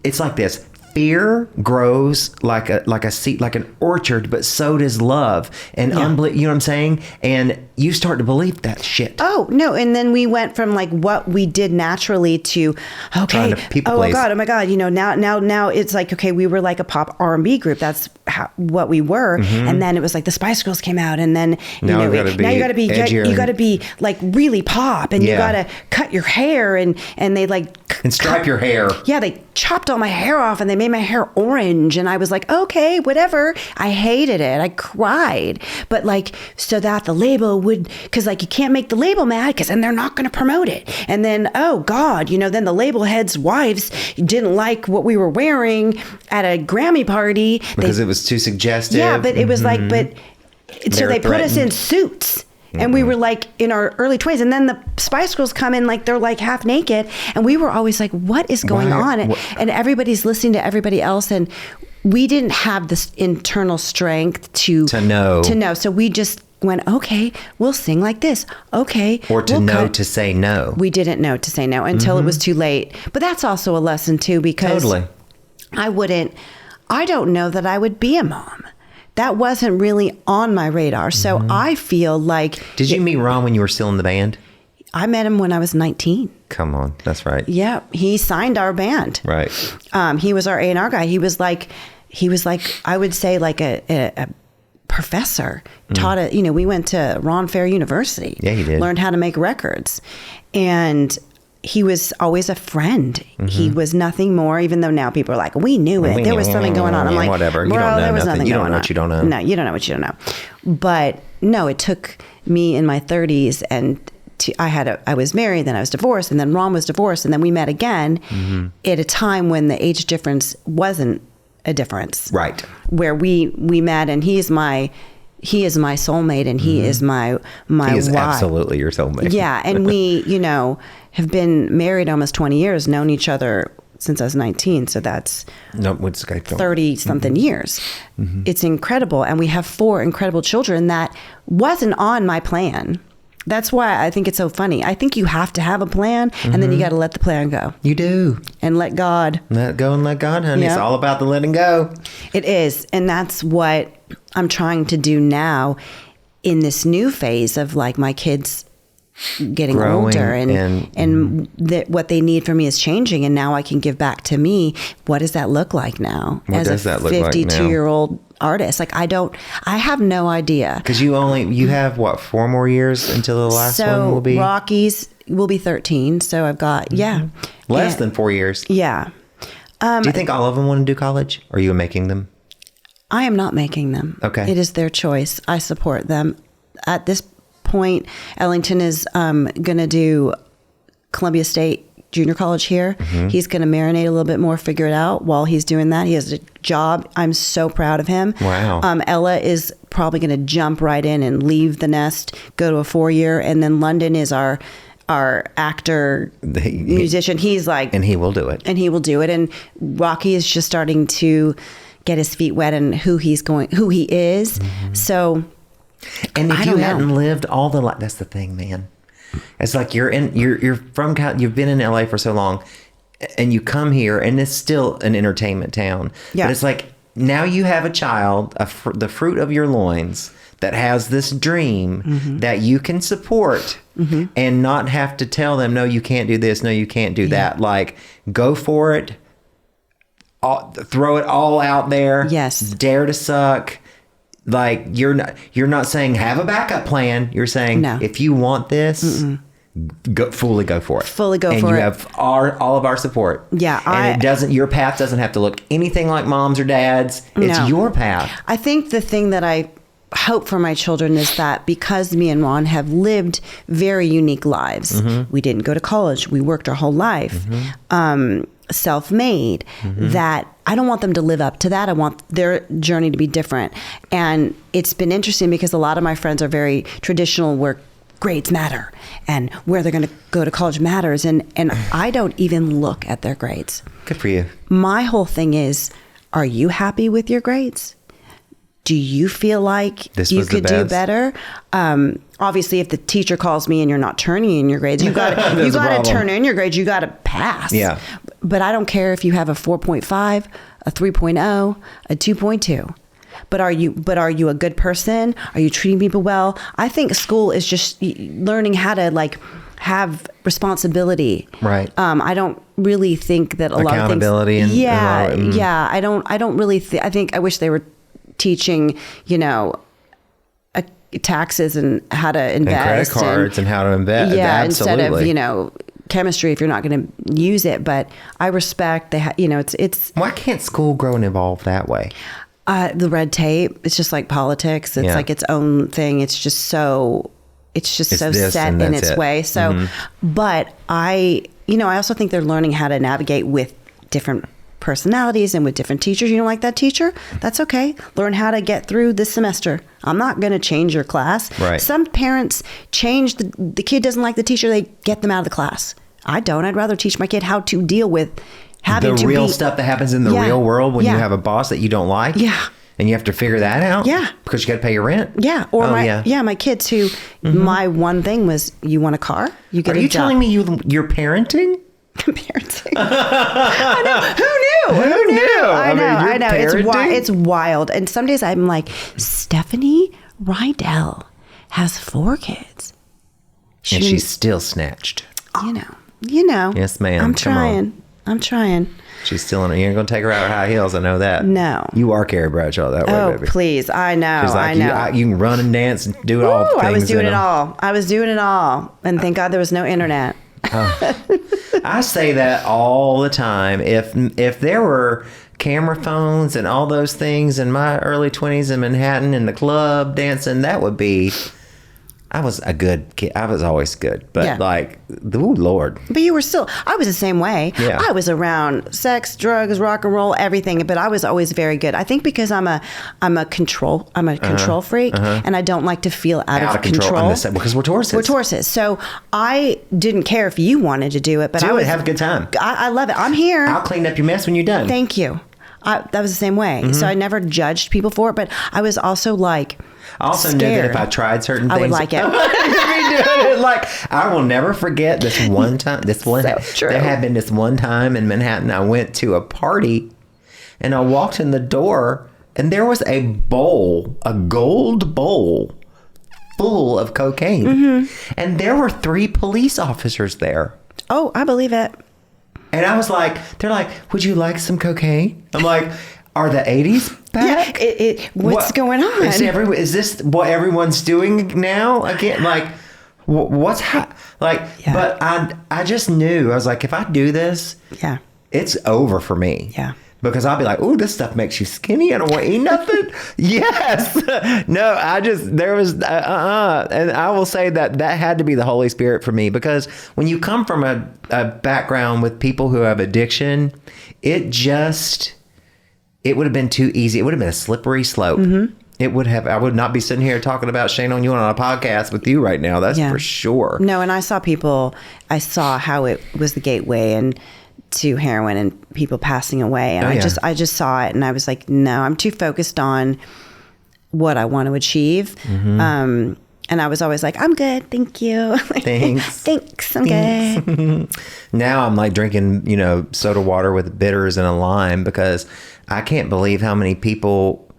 it's like this. fear grows like a seed, like an orchard, but so does love and unbelief. You know what I'm saying? And you start to believe that shit. Oh no! And then we went from like what we did naturally to Trying to people please. Oh my god! You know, now it's like, okay, we were like a pop R&B group. That's what we were. And then it was like the Spice Girls came out, and then now you got to be like really pop, and you got to cut your hair, and they like and stripe your hair. Yeah, they chopped all my hair off, and they made my hair orange, and I was like, okay, whatever. I hated it. I cried, but like so that the label would, because like you can't make the label mad, because then they're not going to promote it. And then, oh God, you know, then the label heads' wives didn't like what we were wearing at a Grammy party because it was too suggestive. Yeah, but it was like, so they put us in suits. And we were like in our early 20s. And then the Spice Girls come in, like they're like half naked. And we were always like, what is going on? And everybody's listening to everybody else. And we didn't have this internal strength to know. So we just went, okay, we'll sing like this. Okay. Or to know to say no. We didn't know to say no until it was too late. But that's also a lesson too, because I don't know that I would be a mom. That wasn't really on my radar. So I feel like... Did you meet Ron when you were still in the band? I met him when I was 19. Come on. That's right. Yeah. He signed our band. Right. He was our A&R guy. He was like, I would say like a professor. Taught we went to Ron Fair University. Yeah, he did. Learned how to make records. And... he was always a friend. He was nothing more, even though now people are like, we knew it. There was something going on. I'm like, whatever. You bro, don't know there was nothing. nothing You don't going know on. what you don't know. No, you don't know what you don't know. But no, it took me in my 30s, and I was married, then I was divorced, and then Ron was divorced, and then we met again at a time when the age difference wasn't a difference. Right. Where we met, and he is my soulmate, and he is my He is wife. absolutely your soulmate. Yeah, and we, have been married almost 20 years, known each other since I was 19, so that's 30-something years. It's incredible, and we have 4 incredible children that wasn't on my plan. That's why I think it's so funny. I think you have to have a plan, and then you got to let the plan go. You do. And let God. Let go and let God, honey. Yep. It's all about the letting go. It is, and that's what I'm trying to do now in this new phase of like my kids getting growing older and what they need from me is changing, and now I can give back to me. What does that look like now? What as does a that look like now? 52-year-old artist? Like I have no idea. Because you have what, 4 more years until the last one will be? So Rockies will be 13. So I've got less than 4 years. Yeah. Do you think all of them want to do college? Or are you making them? I am not making them. Okay. It is their choice. I support them. At this point, Ellington is going to do Columbia State Junior College here. He's going to marinate a little bit more, figure it out. While he's doing that, he has a job. I'm so proud of him. Wow. Ella is probably going to jump right in and leave the nest, go to a 4-year, and then London is our actor, musician. He's like... And he will do it. And Rocky is just starting to get his feet wet and who he is. So... And if you hadn't lived all the life, that's the thing, man. It's like you've been in LA for so long, and you come here, and it's still an entertainment town. Yeah. But it's like now you have a child, the fruit of your loins, that has this dream that you can support and not have to tell them, no, you can't do this, no, you can't do that. Like, go for it, throw it all out there. Yes. Dare to suck. Like, you're not saying have a backup plan. You're saying, no, if you want this, fully go for it. Fully go for it. And you have all of our support. Yeah. And your path doesn't have to look anything like mom's or dad's. It's your path. I think the thing that I hope for my children is that because me and Ron have lived very unique lives, we didn't go to college, we worked our whole life, self-made, that I don't want them to live up to that. I want their journey to be different. And it's been interesting because a lot of my friends are very traditional, where grades matter and where they're going to go to college matters. And I don't even look at their grades. Good for you. My whole thing is, are you happy with your grades? Do you feel like you could do better? Obviously, if the teacher calls me and you're not turning in your grades, you got to turn in your grades. You got to pass. Yeah. but I don't care if you have a 4.5, a 3.0, a 2.2. But are you a good person? Are you treating people well? I think school is just learning how to like have responsibility. Right. I don't really think that a lot of things. Accountability and yeah. I don't really. I think I wish they were teaching, taxes and how to invest, and credit cards and how to invest. Yeah, Absolutely. instead of chemistry if you're not going to use it. But I respect it's. Why can't school grow and evolve that way? The red tape. It's just like politics. It's like its own thing. It's just so set in its way. So, but I also think they're learning how to navigate with different personalities and with different teachers. You don't like that teacher? That's okay. Learn how to get through this semester. I'm not going to change your class. Right. Some parents change the kid doesn't like the teacher. They get them out of the class. I don't. I'd rather teach my kid how to deal with having the real stuff that happens in the real world when you have a boss that you don't like. Yeah. And you have to figure that out. Yeah. Because you got to pay your rent. Yeah. Or my kids who my one thing was, you want a car? You get Are you telling me you're parenting? Parenting. I know. Who knew? I know. It's wild. And some days I'm like, Stefanie Rydell has 4 kids. And she's still snatched. You know. Yes, ma'am. I'm trying. She's still in it. You ain't gonna take her out of high heels. I know that. No. You are Carrie Bradshaw that way, baby. Oh, please. I know. She's like, I know. You can run and dance and do all the things. I was doing it all. And thank God there was no internet. I say that all the time. If there were camera phones and all those things in my early 20s in Manhattan in the club dancing, that would be... I was a good kid. I was always good. But ooh, Lord. But you were still... I was the same way. Yeah. I was around sex, drugs, rock and roll, everything. But I was always very good. I think because I'm a control freak. And I don't like to feel out of control. Because we're Tauruses. So I didn't care if you wanted to do it. But have a good time. I love it. I'm here. I'll clean up your mess when you're done. Thank you. That was the same way. So I never judged people for it. But I was also like... I also scared. knew that if I tried certain things, I would like it. I will never forget this one time. So true. There had been this one time in Manhattan. I went to a party, and I walked in the door, and there was a gold bowl, full of cocaine, and there were 3 police officers there. Oh, I believe it. And I was like, they're like, would you like some cocaine? I'm like, are the 80s back? Yeah, what's going on? Is this what everyone's doing now again? Like, what's But I just knew. I was like, if I do this, it's over for me. Yeah. Because I'll be like, ooh, this stuff makes you skinny. I don't want to eat nothing. Yes. No, there was, And I will say that had to be the Holy Spirit for me, because when you come from a background with people who have addiction, it would have been too easy. It would have been a slippery slope. It would have. I would not be sitting here talking about Shane on You on a podcast with you right now. That's for sure. No, and I saw how it was the gateway and to heroin and people passing away. And I just saw it, and I was like, no, I'm too focused on what I want to achieve. And I was always like, I'm good, thank you. Thanks, I'm good. Now I'm like drinking, soda water with bitters and a lime, because I can't believe how many people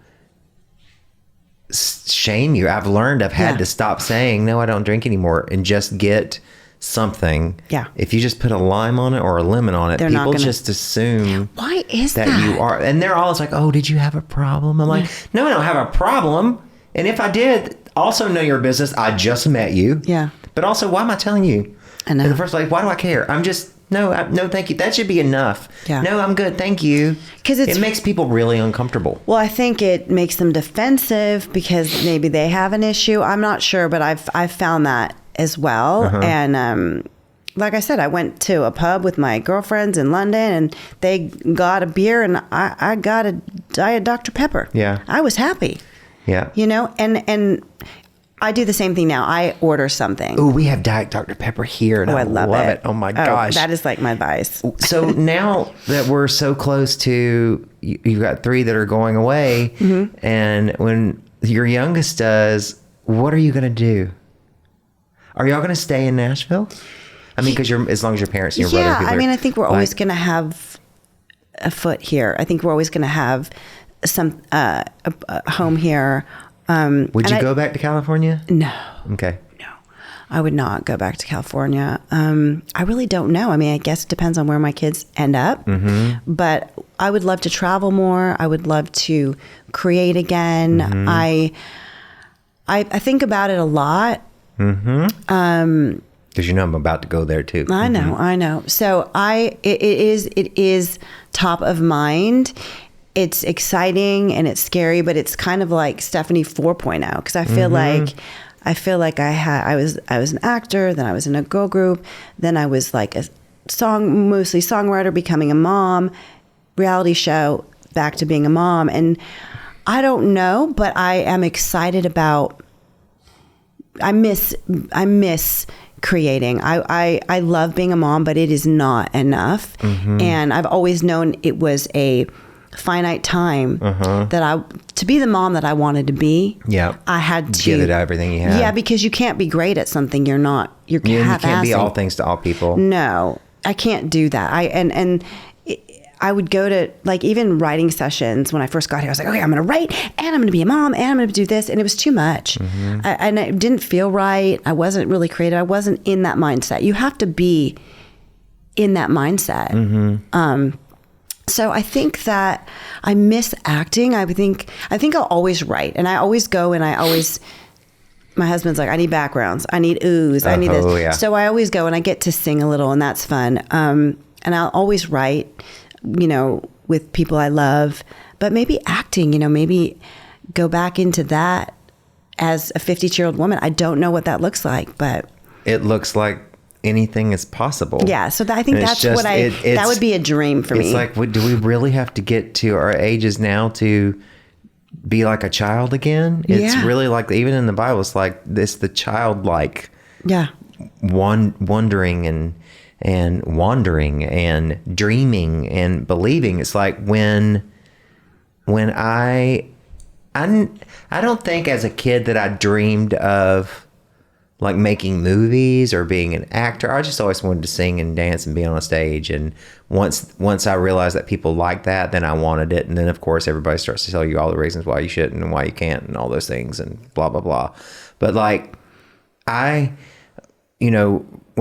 shame you. I've had to stop saying, no, I don't drink anymore, and just get something. Yeah. If you just put a lime on it or a lemon on it, people just assume why is that you are. And they're always like, oh, did you have a problem? I'm like, no, I don't have a problem. And if I did, also know your business. I just met you. Yeah. But also, why am I telling you? I know. In the first place, why do I care? I'm just, no, thank you. That should be enough. Yeah. No, I'm good. Thank you. Because it makes people really uncomfortable. Well, I think it makes them defensive because maybe they have an issue. I'm not sure, but I've found that as well. And like I said, I went to a pub with my girlfriends in London, and they got a beer, and I got a Diet Dr. Pepper. Yeah. I was happy. Yeah. And I do the same thing now. I order something. Oh, we have Diet Dr. Pepper here, and I love it. Oh my gosh. That is like my vice. So now that we're so close to, you've got 3 that are going away, and when your youngest does, what are you going to do? Are y'all going to stay in Nashville? I mean, because as long as your parents and your brother. I mean, I think we're always going to have a foot here. I think we're always going to have a home here. Would you go back to California? No. Okay. No, I would not go back to California. I really don't know. I mean, I guess it depends on where my kids end up. Mm-hmm. But I would love to travel more. I would love to create again. Mm-hmm. I think about it a lot. Mm-hmm. Because you know I'm about to go there too. I know. So it is top of mind. It's exciting and it's scary, but it's kind of like Stefanie 4.0 because I feel like I was an actor, then I was in a girl group, then I was like mostly songwriter, becoming a mom, reality show, back to being a mom, and I don't know, but I am excited about. I miss creating. I love being a mom, but it is not enough, and I've always known it was a finite time to be the mom that I wanted to be. Yeah, I had to give it everything you had. Yeah, because you can't be great at something you're not. You can't be all things to all people. No, I can't do that. I would go to like even writing sessions when I first got here. I was like, okay, I'm going to write and I'm going to be a mom and I'm going to do this. And it was too much. And it didn't feel right. I wasn't really creative. I wasn't in that mindset. You have to be in that mindset. So I think that I miss acting. I think I'll always write, and I always go and my husband's like, I need backgrounds. I need oohs. I need this. Yeah. So I always go and I get to sing a little, and that's fun. And I'll always write, with people I love, but maybe acting, maybe go back into that as a 52-year-old woman. I don't know what that looks like, but it looks like anything is possible. Yeah. So I think that's just, that would be a dream for me. It's like, do we really have to get to our ages now to be like a child again? It's really like, even in the Bible, it's like the childlike wondering and wandering and dreaming and believing. It's like when I don't think as a kid that I dreamed of like making movies or being an actor. I just always wanted to sing and dance and be on a stage. And once I realized that people like that, then I wanted it. And then of course everybody starts to tell you all the reasons why you shouldn't and why you can't and all those things and blah, blah, blah. But like when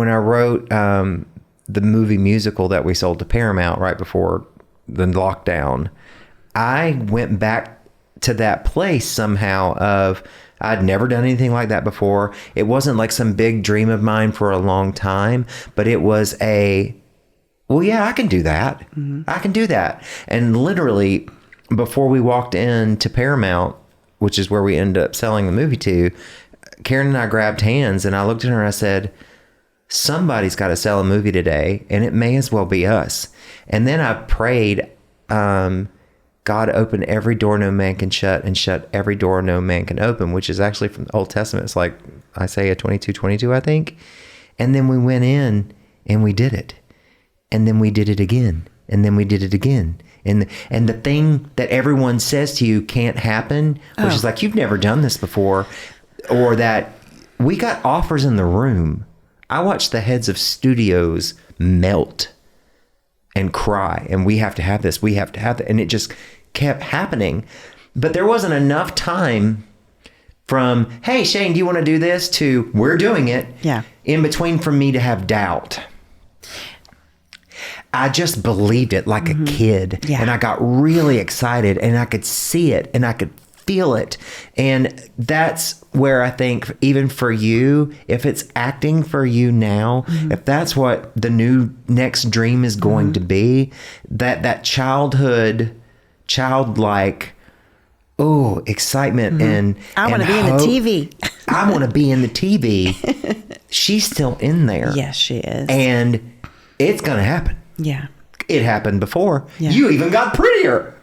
I wrote the movie musical that we sold to Paramount right before the lockdown, I went back to that place somehow of, I'd never done anything like that before. It wasn't like some big dream of mine for a long time, but it was I can do that. I can do that. And literally before we walked into Paramount, which is where we ended up selling the movie to, Karen and I grabbed hands and I looked at her and I said, somebody's got to sell a movie today and it may as well be us. And then I prayed, God open every door no man can shut and shut every door no man can open, which is actually from the Old Testament. It's like Isaiah 22:22, I think. And then we went in and we did it. And then we did it again. And then we did it again. And the thing that everyone says to you can't happen, which is like, you've never done this before, or that we got offers in the room. I watched the heads of studios melt and cry, and we have to have this, we have to have that. And it just kept happening. But there wasn't enough time from, hey, Shane, do you want to do this, to we're doing it, in between for me to have doubt. I just believed it like a kid. Yeah. And I got really excited and I could see it and I could feel it. And that's where I think, even for you, if it's acting for you now, if that's what the next dream is going to be, that childlike, excitement and I want to be in the TV. I want to be in the TV. She's still in there. Yes, she is. And it's going to happen. Yeah. It happened before. Yeah. You even got prettier.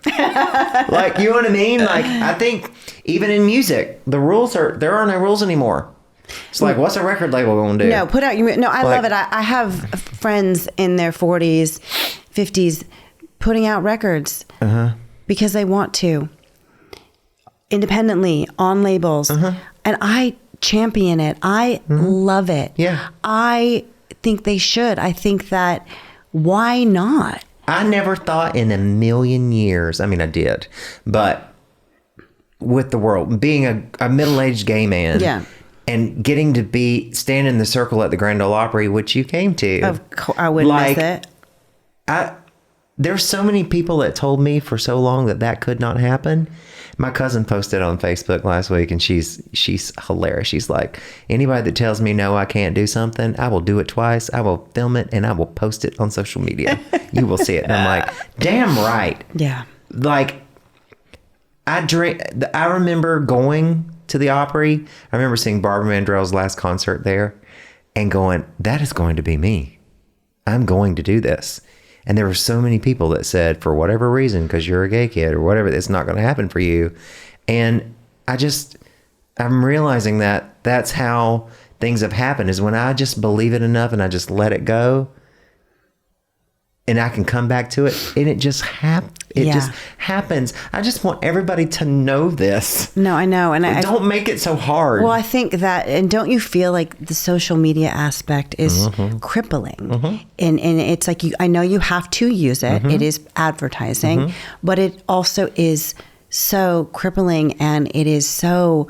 Like, you know what I mean? Like, I think even in music, there are no rules anymore. It's like, what's a record label going to do? No, I love it. I have friends in their 40s, 50s putting out records because they want to, independently, on labels. And I champion it. I love it. Yeah. I think they should. I think that why not? I never thought in a million years, I mean, I did, but with the world, being a middle-aged gay man and getting to stand in the circle at the Grand Ole Opry, which you came to. Of course, I wouldn't miss it. There's so many people that told me for so long that could not happen. My cousin posted on Facebook last week, and she's hilarious. She's like, anybody that tells me no, I can't do something, I will do it twice. I will film it and I will post it on social media. You will see it. And I'm like, damn right. Yeah. Like, I remember going to the Opry. I remember seeing Barbara Mandrell's last concert there and going, that is going to be me. I'm going to do this. And there were so many people that said, for whatever reason, because you're a gay kid or whatever, it's not going to happen for you. And I'm realizing that that's how things have happened, is when I just believe it enough and I just let it go and I can come back to it, and it just just happens. I just want everybody to know this. No, I know. And don't make it so hard. Well, I think that, and don't you feel like the social media aspect is crippling? And it's like, I know you have to use it. It is advertising, but it also is so crippling, and it is so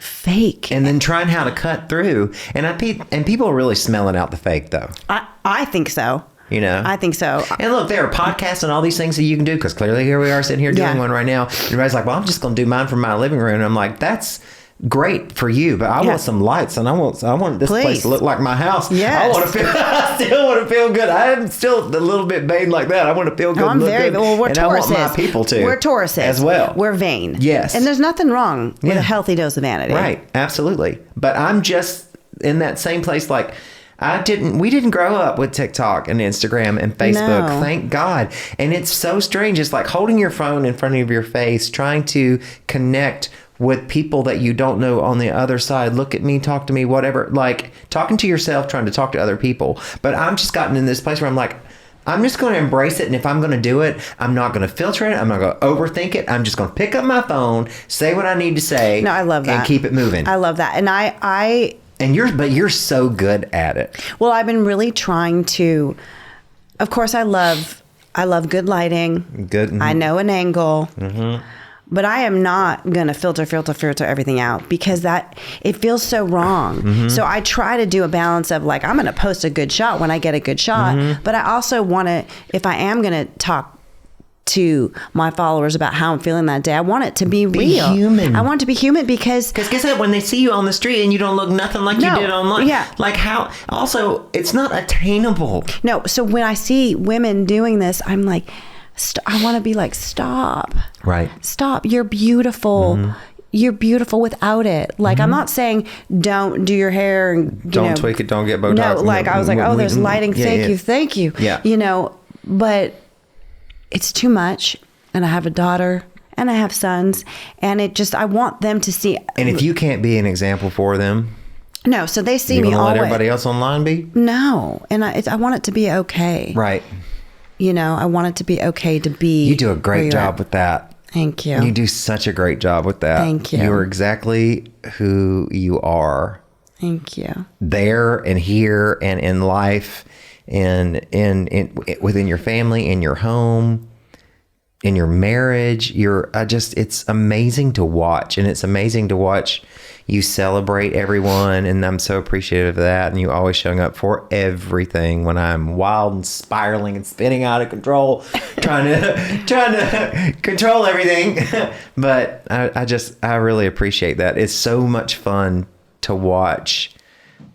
fake. And then trying how to cut through. And people are really smelling out the fake, though. I think so. You know, I think so. And look, there are podcasts and all these things that you can do, because clearly here we are sitting here doing one right now. And everybody's like, well, I'm just going to do mine from my living room. And I'm like, that's great for you, but I want some lights, and I want this place to look like my house. Yes. I still want to feel good. I'm still a little bit vain like that. I want to feel good. I'm very good. Well, we're and Tauruses. I want my people to. We're Tauruses as well. We're vain. Yes. And there's nothing wrong with a healthy dose of vanity. Right. Absolutely. But I'm just in that same place. Like, we didn't grow up with TikTok and Instagram and Facebook. No. Thank God. And it's so strange. It's like holding your phone in front of your face, trying to connect with people that you don't know on the other side. Look at me, talk to me, whatever. Like talking to yourself, trying to talk to other people. But I'm just gotten in this place where I'm like, I'm just going to embrace it. And if I'm going to do it, I'm not going to filter it. I'm not going to overthink it. I'm just going to pick up my phone, say what I need to say. No, I love that. And keep it moving. I love that. And you're so good at it. Well, I've been really trying to, of course, I love good lighting. Good. I know an angle. But I am not going to filter everything out, because it feels so wrong. So I try to do a balance of like, I'm going to post a good shot when I get a good shot. But I also want to, if I am going to talk to my followers about how I'm feeling that day, I want it to be real. Human. I want it to be human, because guess what? When they see you on the street and you don't look nothing like you did online, like how, also, it's not attainable. No. So when I see women doing this, I'm like, I want to be like, stop. Right. Stop. You're beautiful. You're beautiful without it. Like, I'm not saying don't do your hair and don't tweak it, don't get Botox. No, like I was like, there's lighting. Thank you. Yeah. You know, but it's too much. And I have a daughter and I have sons, and I want them to see. And if you can't be an example for them. No, so they see me always. Let everybody else online be? No. And I want it to be okay. Right. You know, I want it to be okay to be. You do a great job with that. Thank you. You do such a great job with that. Thank you. You're exactly who you are. Thank you. There and here and in life, and within your family, in your home, in your marriage. It's amazing to watch, and it's amazing to watch you celebrate everyone, and I'm so appreciative of that. And you always showing up for everything when I'm wild and spiraling and spinning out of control, trying to control everything. But I really appreciate that. It's so much fun to watch.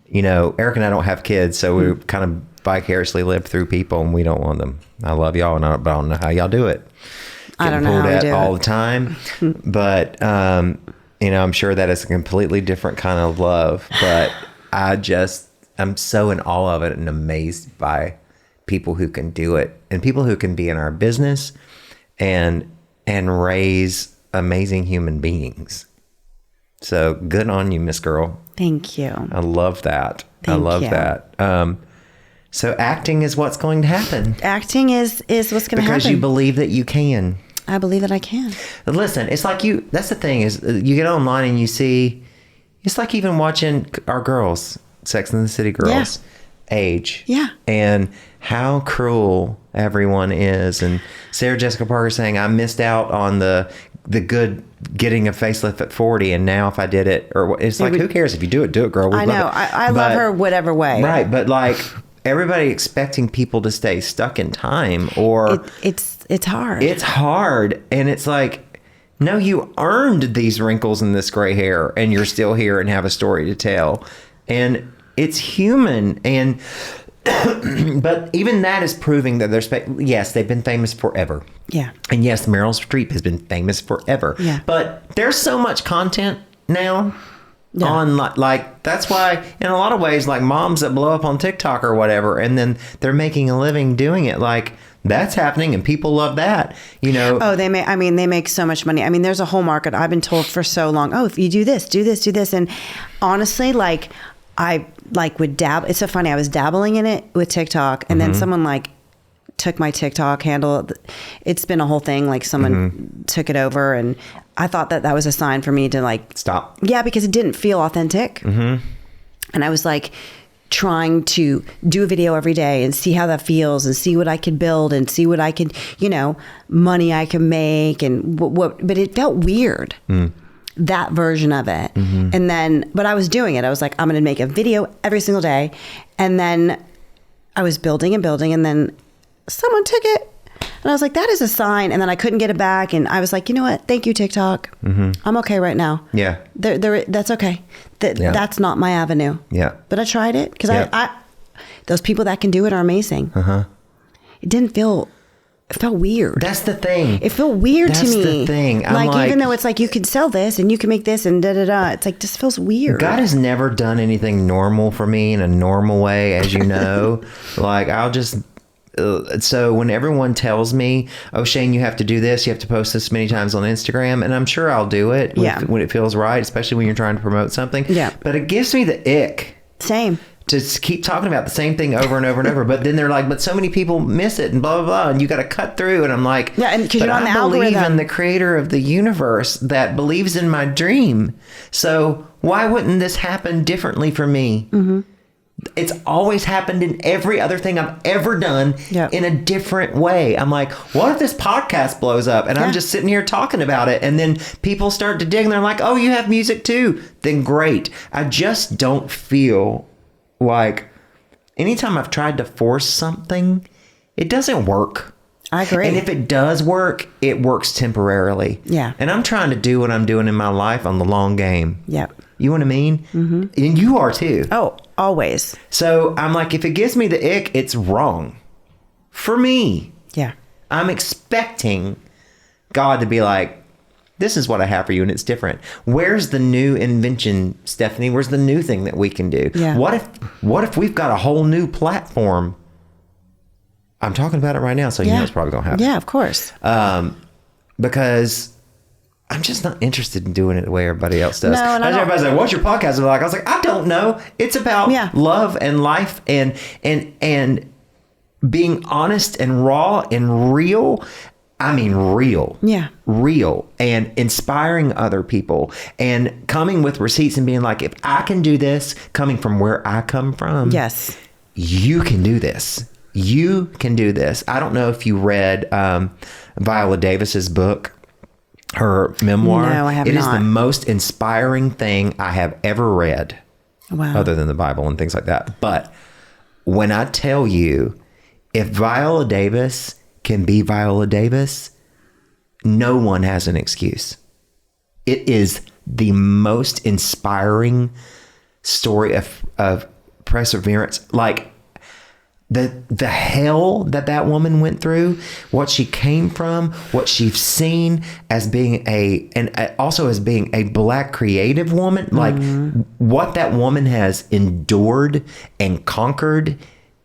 You know, Eric and I don't have kids, so we kind of vicariously live through people, and we don't want them. I love y'all, but I don't know how y'all do it. I don't know how we do it all the time, but. You know, I'm sure that is a completely different kind of love, but I'm so in awe of it and amazed by people who can do it, and people who can be in our business and raise amazing human beings. So good on you, Miss Girl. Thank you. I love that. I love that. So acting is what's going to happen. Acting is what's going to happen. Because you believe that you can. I believe that I can. Listen, it's like that's the thing, is you get online and you see, it's like even watching our girls, Sex and the City girls. age. Yeah. And how cruel everyone is. And Sarah Jessica Parker saying, I missed out on the good getting a facelift at 40, and now if I did it, or it's like, who cares if you do it, girl. We I know. I love her whatever way. Right. But like everybody expecting people to stay stuck in time, or it's hard. It's hard. And it's like, no, you earned these wrinkles and this gray hair, and you're still here and have a story to tell. And it's human. And but even that is proving that yes, they've been famous forever. Yeah. And yes, Meryl Streep has been famous forever. Yeah. But there's so much content now on like that's why in a lot of ways, like moms that blow up on TikTok or whatever, and then they're making a living doing it, like that's happening and people love that, you know. Oh, they make so much money. I mean, there's a whole market. I've been told for so long, oh, if you do this, do this, do this. And honestly, like I would dabble. It's so funny. I was dabbling in it with TikTok, and then someone like took my TikTok handle. It's been a whole thing. Like someone took it over, and I thought that was a sign for me to like stop. Yeah, because it didn't feel authentic. And I was like trying to do a video every day and see how that feels and see what I could build and see what I could, money I can make and what, but it felt weird. That version of it. And then, but I was doing it. I was like, I'm going to make a video every single day. And then I was building and building, and then someone took it. And I was like, that is a sign. And then I couldn't get it back. And I was like, you know what? Thank you, TikTok. I'm okay right now. Yeah. That's okay. That's not my avenue. Yeah. But I tried it because I those people that can do it are amazing. It didn't feel... It felt weird. That's the thing. It felt weird to me. That's the thing. Like, even though it's like, you can sell this and you can make this and da-da-da. It's like, this feels weird. God has never done anything normal for me in a normal way, as you know. Like, I'll just... so when everyone tells me, oh, Shane, you have to do this, you have to post this many times on Instagram, and I'm sure I'll do it when it feels right, especially when you're trying to promote something. Yeah. But it gives me the ick. Same. To keep talking about the same thing over and over and over, but then they're like, but so many people miss it and blah blah blah, and you got to cut through. And I'm like, yeah, and because you're on the algorithm. I believe in the algorithm. creator of the universe that believes in my dream. So why wouldn't this happen differently for me? It's always happened in every other thing I've ever done in a different way. I'm like, what if this podcast blows up and I'm just sitting here talking about it, and then people start to dig and they're like, oh, you have music too? Then great. I just don't feel like anytime I've tried to force something, it doesn't work. I agree. And if it does work, it works temporarily. Yeah. And I'm trying to do what I'm doing in my life on the long game. Yep. You know what I mean? And you are too. Oh, always. So I'm like, if it gives me the ick, it's wrong. For me. Yeah. I'm expecting God to be like, this is what I have for you, and it's different. Where's the new invention, Stephanie? Where's the new thing that we can do? Yeah. What if we've got a whole new platform? I'm talking about it right now, so you know it's probably going to happen. Yeah, of course. Because I'm just not interested in doing it the way everybody else does. No, and everybody's like, what's your podcast like? I was like, I don't know. It's about love and life and being honest and raw and real. I mean, real. Yeah. Real. And inspiring other people and coming with receipts and being like, if I can do this coming from where I come from. Yes. You can do this. You can do this. I don't know if you read Viola Davis's book, her memoir. No, I have not. It is the most inspiring thing I have ever read. Wow. Other than the Bible and things like that. But when I tell you, if Viola Davis can be Viola Davis, no one has an excuse. It is the most inspiring story of perseverance. Like the hell that woman went through, what she came from, what she's seen as being also as being a Black creative woman, like what that woman has endured and conquered.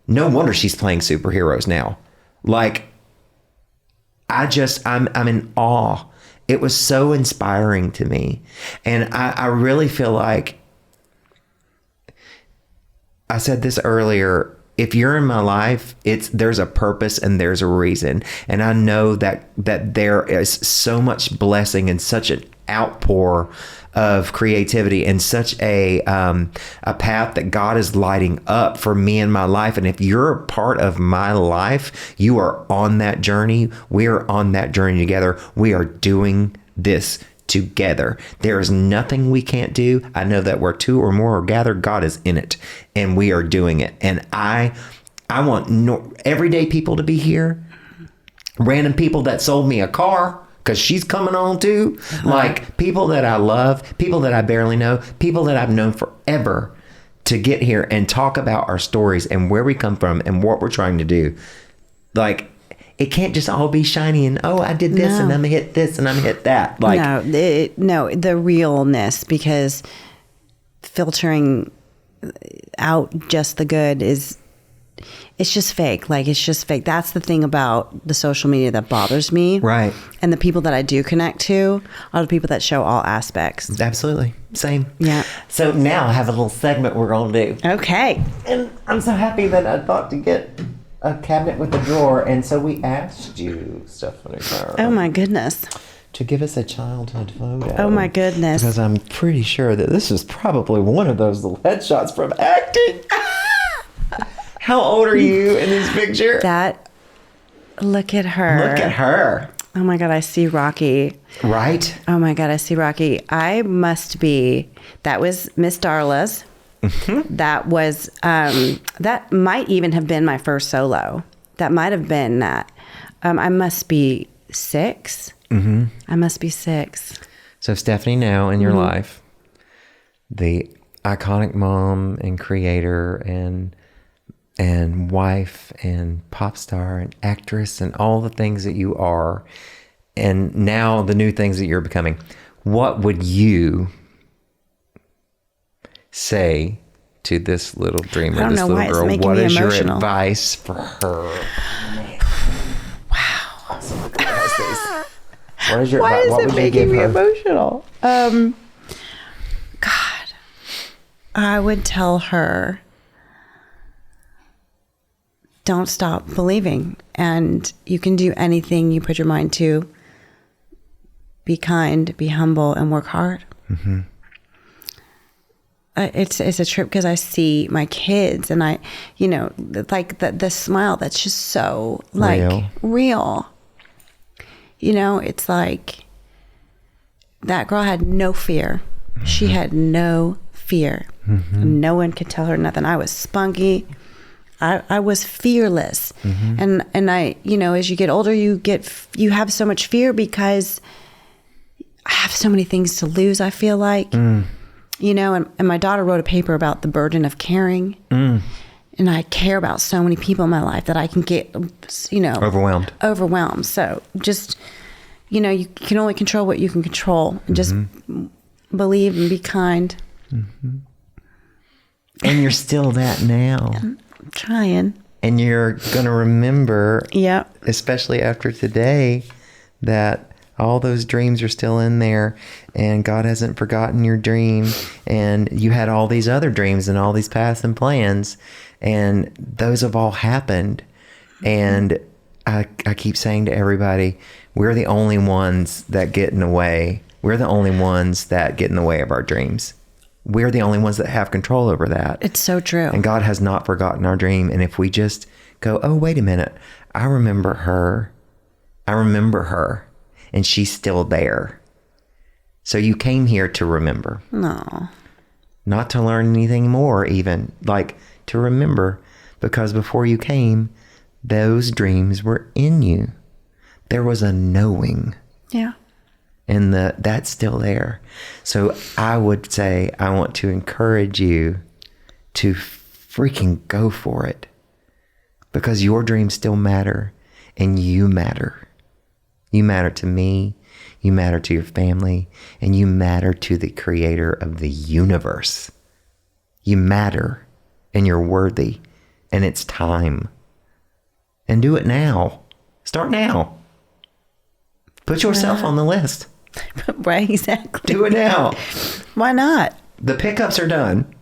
No wonder she's playing superheroes now. Like, I'm in awe. It was so inspiring to me. And I really feel like, I said this earlier, if you're in my life, there's a purpose and there's a reason. And I know that there is so much blessing and such an outpour of creativity and such a path that God is lighting up for me in my life. And if you're a part of my life, you are on that journey. We are on that journey together. We are doing this together. There is nothing we can't do. I know that where two or more are gathered, God is in it, and we are doing it. And I want everyday people to be here. Random people that sold me a car because she's coming on too. Like people that I love, people that I barely know, people that I've known forever, to get here and talk about our stories and where we come from and what we're trying to do. Like, it can't just all be shiny and, oh, I did this and I'm gonna hit this and I'm gonna hit that. Like, no, the realness, because filtering out just the good it's just fake. Like, it's just fake. That's the thing about the social media that bothers me. Right. And the people that I do connect to are the people that show all aspects. Absolutely. Same. Yeah. So now I have a little segment we're going to do. Okay. And I'm so happy that I thought to get a cabinet with a drawer. And so we asked you, Stefanie Fair. Oh, my goodness. To give us a childhood photo. Oh, my goodness. Because I'm pretty sure that this is probably one of those little headshots from acting. How old are you in this picture? Look at her. Look at her. Oh my God, I see Rocky. Right? Oh my God, I see Rocky. I must be, that was Miss Darla's. Mm-hmm. That was, that might even have been my first solo. That might have been that. I must be 6. Mm-hmm. I must be 6. So Stefanie, now in your life, the iconic mom and creator and wife and pop star and actress and all the things that you are, and now the new things that you're becoming, what would you say to this little dreamer, this little girl? What is your advice for her? Wow. What is your Why advice? is it making me emotional? God, I would tell her, don't stop believing, and you can do anything you put your mind to. Be kind, be humble, and work hard. Mm-hmm. It's a trip because I see my kids, and I, like the smile that's just so like real. It's like that girl had no fear. Mm-hmm. She had no fear. Mm-hmm. No one could tell her nothing. I was spunky. I was fearless. Mm-hmm. And I, as you get older, you have so much fear because I have so many things to lose, I feel like. And my daughter wrote a paper about the burden of caring. And I care about so many people in my life that I can get, overwhelmed. So just, you can only control what you can control, and just believe and be kind. Mm-hmm. And you're still that now. I'm trying. And you're going to remember, especially after today, that all those dreams are still in there, and God hasn't forgotten your dream, and you had all these other dreams and all these paths and plans, and those have all happened. And I keep saying to everybody, we're the only ones that get in the way. We're the only ones that get in the way of our dreams. We're the only ones that have control over that. It's so true. And God has not forgotten our dream. And if we just go, oh, wait a minute, I remember her, and she's still there. So you came here to remember. No. Not to learn anything more, even. Like, to remember. Because before you came, those dreams were in you. There was a knowing. Yeah. And that's still there. So I would say, I want to encourage you to freaking go for it, because your dreams still matter, and you matter. You matter to me, you matter to your family, and you matter to the creator of the universe. You matter, and you're worthy, and it's time. And do it now. Start now. Put yourself on the list. Right, exactly. Do it now. Why not? The pickups are done.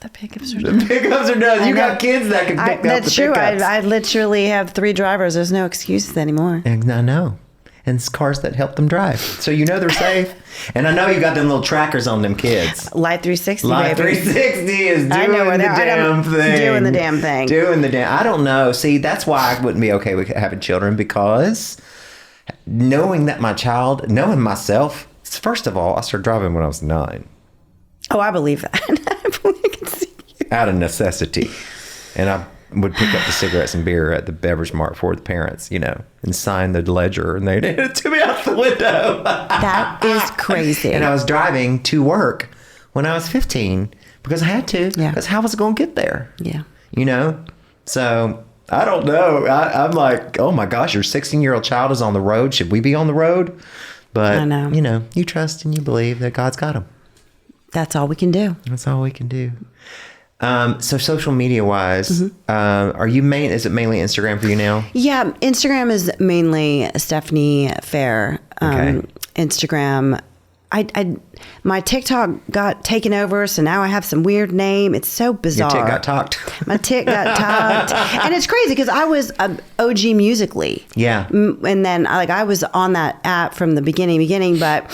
The pickups are done. You got kids that can pick up the pickups. That's true. I literally have 3 drivers. There's no excuses anymore. And I know. and cars that help them drive. So you know they're safe. And I know you got them little trackers on them kids. Life 360, Life baby. 360 is doing I know where the they're at. damn thing. Doing the damn thing. Doing the damn. I don't know. See, that's why I wouldn't be okay with having children, because knowing that knowing myself, first of all, I started driving when I was 9. Oh, I believe that. I can see you. Out of necessity. And I would pick up the cigarettes and beer at the beverage mart for the parents, and sign the ledger, and they'd hand it to me out the window. That is crazy. And I was driving to work when I was 15 because I had to. Yeah. Because how was I going to get there? Yeah. So I don't know. I'm like, oh my gosh, your 16-year-old child is on the road. Should we be on the road? But, I know. You trust and you believe that God's got them. That's all we can do. That's all we can do. So social media wise, is it mainly Instagram for you now? Yeah, Instagram is mainly Stefanie Fair. Okay. Instagram, my TikTok got taken over, so now I have some weird name. It's so bizarre. Your tick got talked. My tick got talked, and it's crazy because I was OG Musically. Yeah. And then I was on that app from the beginning, but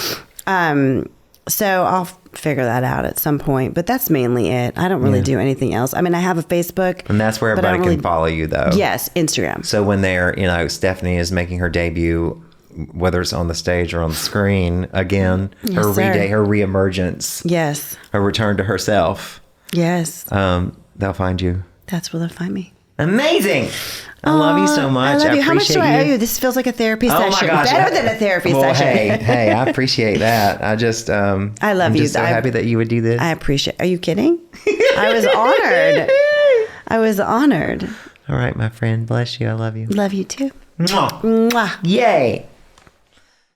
so I'll figure that out at some point. But that's mainly it. I don't really do anything else. I mean, I have a Facebook, And that's where everybody can follow you, though. Yes, Instagram. So when Stephanie is making her debut, whether it's on the stage or on the screen, again, her reemergence, Yes. her return to herself, Yes. they'll find you. That's where they'll find me. Amazing. I love you so much. I love you. How much do I owe you? you? This feels like a therapy Oh session. my gosh. Better than a therapy Well, session. hey, I appreciate that. I just, I love I'm you. just so happy that you would do this. I appreciate. Are you kidding? I was honored. I was honored. All right, my friend. Bless you. I love you. Love you too. Mwah. Mwah. Yay.